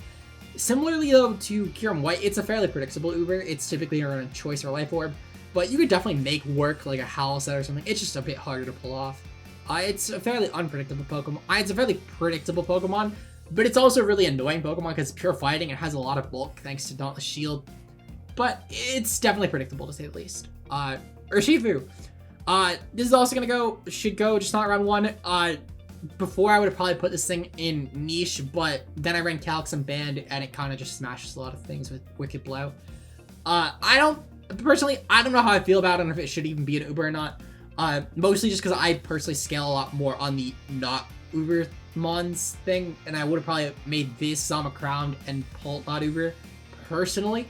Similarly, though, to Kyurem White, it's a fairly predictable Uber. It's typically around a Choice or Life Orb, but you could definitely make work like a Howl Set or something. It's just a bit harder to pull off. It's a fairly unpredictable Pokemon. It's a fairly predictable Pokemon, but it's also a really annoying Pokemon because it's pure fighting and has a lot of bulk thanks to Dauntless Shield. But it's definitely predictable, to say the least. Urshifu. This is also should go, just not round 1. Before I would have probably put this thing in niche, but then I ran Calix and Band, and it kind of just smashes a lot of things with Wicked Blow. I don't know how I feel about it and if it should even be an Uber or not. Mostly just because I personally scale a lot more on the not Uber Mons thing, and I would have probably made this Zama Crown and Pult not Uber, personally.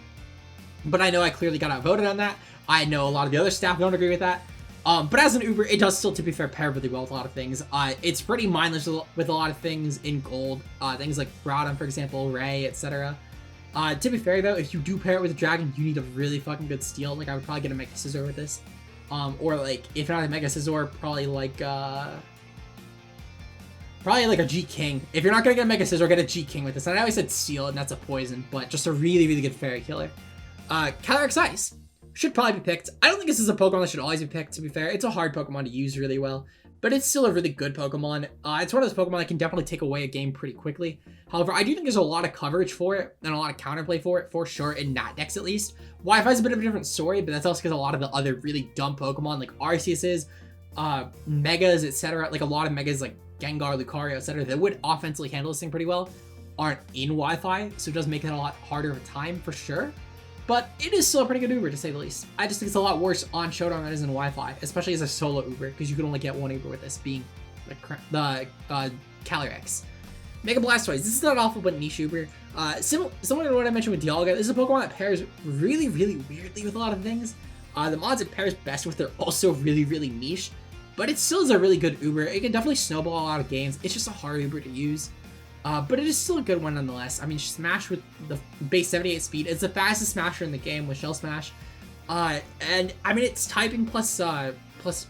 But I know I clearly got outvoted on that. I know a lot of the other staff don't agree with that. But as an Uber, it does still, to be fair, pair really well with a lot of things. It's pretty mindless with a lot of things in gold. Things like Groudon, for example, Ray, etc. To be fair, though, if you do pair it with a dragon, you need a really fucking good steal. Like, I would probably get a Mega Scizor with this. Or, like, if not a Mega Scizor, probably, like, probably like a G King. If you're not gonna get a Mega Scizor, get a G King with this. And I always said Steel, and that's a poison, but just a really, really good fairy killer. Calyrex Ice should probably be picked. I don't think this is a Pokemon that should always be picked, to be fair. It's a hard Pokemon to use really well, but it's still a really good Pokemon. It's one of those Pokemon that can definitely take away a game pretty quickly. However, I do think there's a lot of coverage for it and a lot of counterplay for it, for sure, in Nat decks at least. Wi-Fi is a bit of a different story, but that's also because a lot of the other really dumb Pokemon like Arceuses, Megas, etc., like a lot of Megas like Gengar, Lucario, etc., that would offensively handle this thing pretty well, aren't in Wi-Fi, so it does make it a lot harder of a time for sure. But it is still a pretty good Uber, to say the least. I just think it's a lot worse on Showdown than it is in Wi-Fi, especially as a solo Uber, because you can only get one Uber with this, being the Calyrex. Mega Blastoise. This is not awful, but niche Uber. Similar to what I mentioned with Dialga, this is a Pokemon that pairs really, really weirdly with a lot of things. The mods it pairs best with are also really, really niche, but it still is a really good Uber. It can definitely snowball a lot of games. It's just a hard Uber to use. But it is still a good one nonetheless. I mean, Smash with the base 78 speed. It's the fastest Smasher in the game with Shell Smash. And I mean, it's typing plus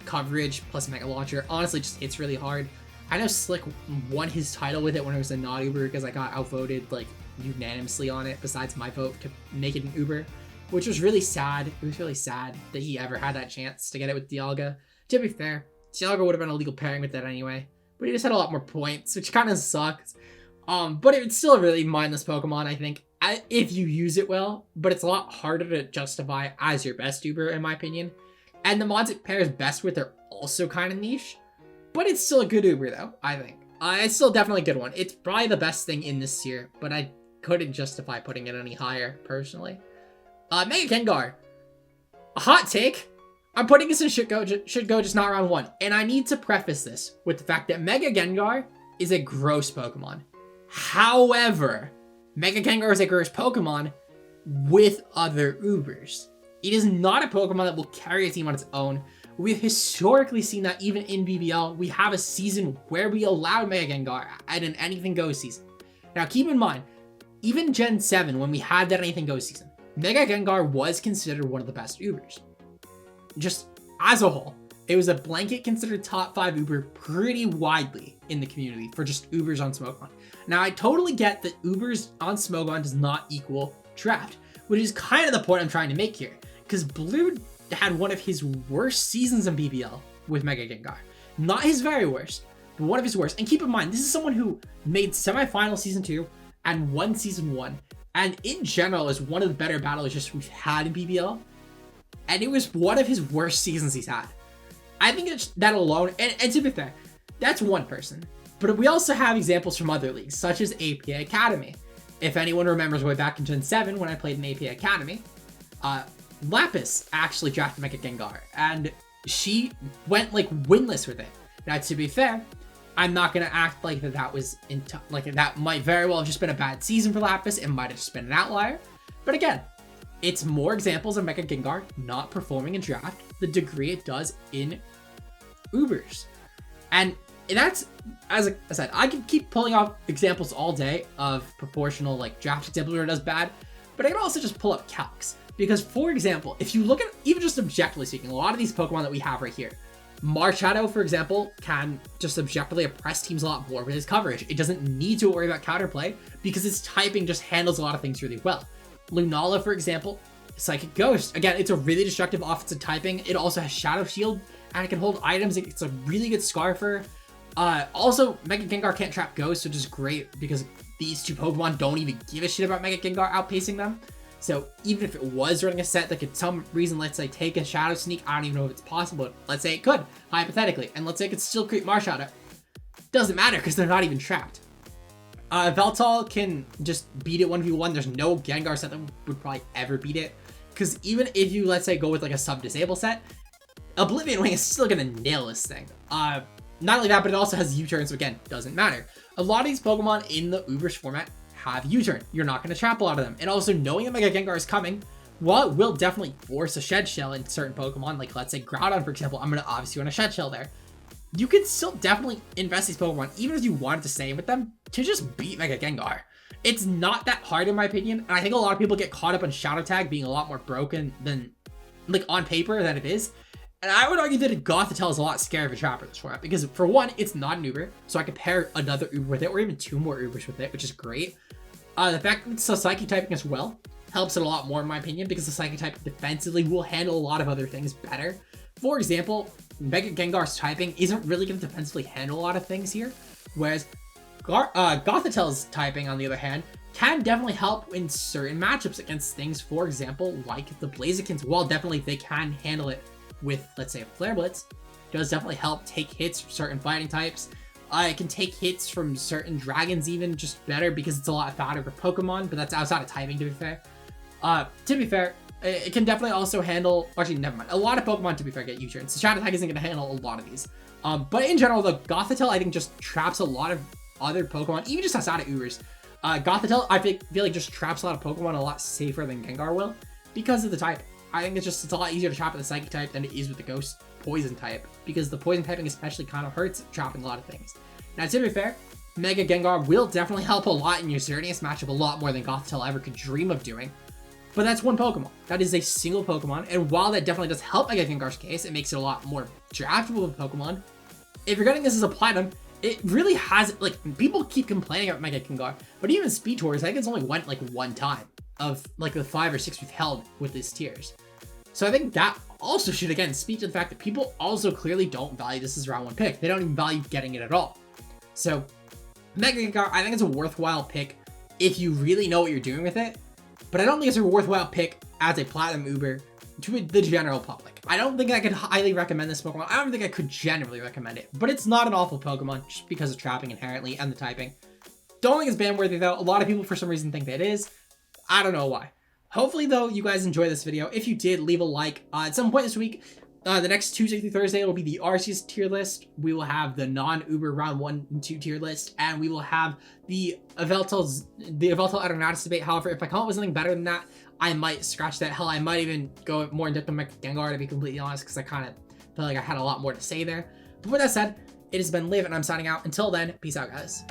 coverage plus Mega Launcher. Honestly, just hits really hard. I know Slick won his title with it when it was a not Uber because I got outvoted like unanimously on it besides my vote to make it an Uber, which was really sad. It was really sad that he ever had that chance to get it with Dialga. To be fair, Dialga would have been a legal pairing with that anyway, but he just had a lot more points, which kind of sucks. But it's still a really mindless Pokemon, I think, if you use it well, but it's a lot harder to justify as your best Uber, in my opinion. And the mods it pairs best with are also kind of niche, but it's still a good Uber, though, I think. It's still definitely a good one. It's probably the best thing in this tier, but I couldn't justify putting it any higher, personally. Mega Gengar. A hot take. I'm putting this in should go, just not round 1. And I need to preface this with the fact that Mega Gengar is a gross Pokemon. However, Mega Gengar is a gross Pokemon with other Ubers. It is not a Pokemon that will carry a team on its own. We've historically seen that even in BBL. We have a season where we allowed Mega Gengar at an Anything Goes season. Now keep in mind, even Gen 7, when we had that Anything Goes season, Mega Gengar was considered one of the best Ubers. Just as a whole. It was a blanket considered top 5 Uber pretty widely in the community for just Ubers on Smogon. Now, I totally get that Ubers on Smogon does not equal draft, which is kind of the point I'm trying to make here, because Blue had one of his worst seasons in BBL with Mega Gengar. Not his very worst, but one of his worst. And keep in mind, this is someone who made semifinal season 2 and won season 1, and in general is one of the better battleages we've had in BBL, and it was one of his worst seasons he's had. I think it's that alone, and to be fair, that's one person. But we also have examples from other leagues, such as APA Academy. If anyone remembers way back in Gen 7 when I played in APA Academy, Lapis actually drafted Mega Gengar, and she went like winless with it. Now, to be fair, I'm not gonna act like that was that might very well have just been a bad season for Lapis. It might have just been an outlier. But again, it's more examples of Mega Gengar not performing in draft the degree it does in Ubers. And that's, as I said, I can keep pulling off examples all day of proportional like draft examples where it does bad, but I can also just pull up calcs. Because for example, if you look at, even just objectively speaking, a lot of these Pokemon that we have right here, Marchado, for example, can just objectively oppress teams a lot more with his coverage. It doesn't need to worry about counterplay because its typing just handles a lot of things really well. Lunala, for example, Psychic Ghost. Again, it's a really destructive offensive typing. It also has Shadow Shield, and it can hold items. It's a really good Scarfer. Also, Mega Gengar can't trap Ghost, which is great because these two Pokemon don't even give a shit about Mega Gengar outpacing them. So even if it was running a set that could some reason, let's say, take a Shadow Sneak, I don't even know if it's possible. Let's say it could, hypothetically. And let's say it could still create Marshadow. Doesn't matter because they're not even trapped. Veltal can just beat it 1v1. There's no Gengar set that would probably ever beat it. Because even if you, let's say, go with like a sub-disable set, Oblivion Wing is still going to nail this thing. Not only that, but it also has U-turn, so again, doesn't matter. A lot of these Pokemon in the Ubers format have U-turn. You're not going to trap a lot of them. And also, knowing that Mega Gengar is coming, while it will definitely force a Shed Shell in certain Pokemon, like let's say Groudon, for example, I'm going to obviously run a Shed Shell there. You can still definitely invest these Pokemon, even if you wanted to stay with them, to just beat Mega Gengar. It's not that hard in my opinion, and I think a lot of people get caught up on Shadow Tag being a lot more broken than, like, on paper than it is. And I would argue that a Gothitelle is a lot scarier of a trapper this format because for one, it's not an Uber, so I could pair another Uber with it or even 2 more Ubers with it, which is great. The fact that it's a Psychic typing as well helps it a lot more in my opinion because the Psychic type defensively will handle a lot of other things better. For example, Mega Gengar's typing isn't really going to defensively handle a lot of things here, whereas Gothitelle's typing, on the other hand, can definitely help in certain matchups against things, for example, like the Blazikins. While definitely they can handle it with, let's say, a Flare Blitz, does definitely help take hits from certain fighting types. It can take hits from certain dragons even just better because it's a lot fatter for Pokemon, but that's outside of typing, to be fair. It can definitely also handle, actually, never mind. A lot of Pokemon, to be fair, get U-turns. The Shadow Attack isn't going to handle a lot of these. But in general, the Gothitelle, I think, just traps a lot of other Pokemon, even just outside of Ubers. Gothitelle, I feel like just traps a lot of Pokemon a lot safer than Gengar will because of the type. I think it's a lot easier to trap with the Psychic type than it is with the Ghost Poison type because the Poison typing especially kind of hurts trapping a lot of things. Now, to be fair, Mega Gengar will definitely help a lot in your Xerneas matchup, a lot more than Gothitelle ever could dream of doing. But that's one Pokemon. That is a single Pokemon, and while that definitely does help Mega Gengar's case, it makes it a lot more draftable of a Pokemon. If you're getting this as a Platinum, it really has, like, people keep complaining about Mega Gengar, but even Speed Tours, I think it's only went, like, 1 time of, like, the 5 or 6 we've held with these tiers. So I think that also should, again, speak to the fact that people also clearly don't value this as a round 1 pick. They don't even value getting it at all. So, Mega Gengar, I think it's a worthwhile pick if you really know what you're doing with it, but I don't think it's a worthwhile pick as a Platinum Uber to the general public. I don't think I could highly recommend this Pokemon. I don't think I could generally recommend it, but it's not an awful Pokemon just because of trapping inherently and the typing. Don't think it's ban-worthy though. A lot of people for some reason think that it is. I don't know why. Hopefully though, you guys enjoyed this video. If you did, leave a like. At some point this week, the next Tuesday through Thursday, it'll be the Arceus tier list. We will have the non-Uber round 1 and 2 tier list, and we will have the Yveltal Aeronatus debate. However, if I come up with something better than that, I might scratch that. Hell, I might even go more in depth on Mega Gengar, to be completely honest, because I kind of felt like I had a lot more to say there. But with that said, it has been Liv, and I'm signing out. Until then, peace out, guys.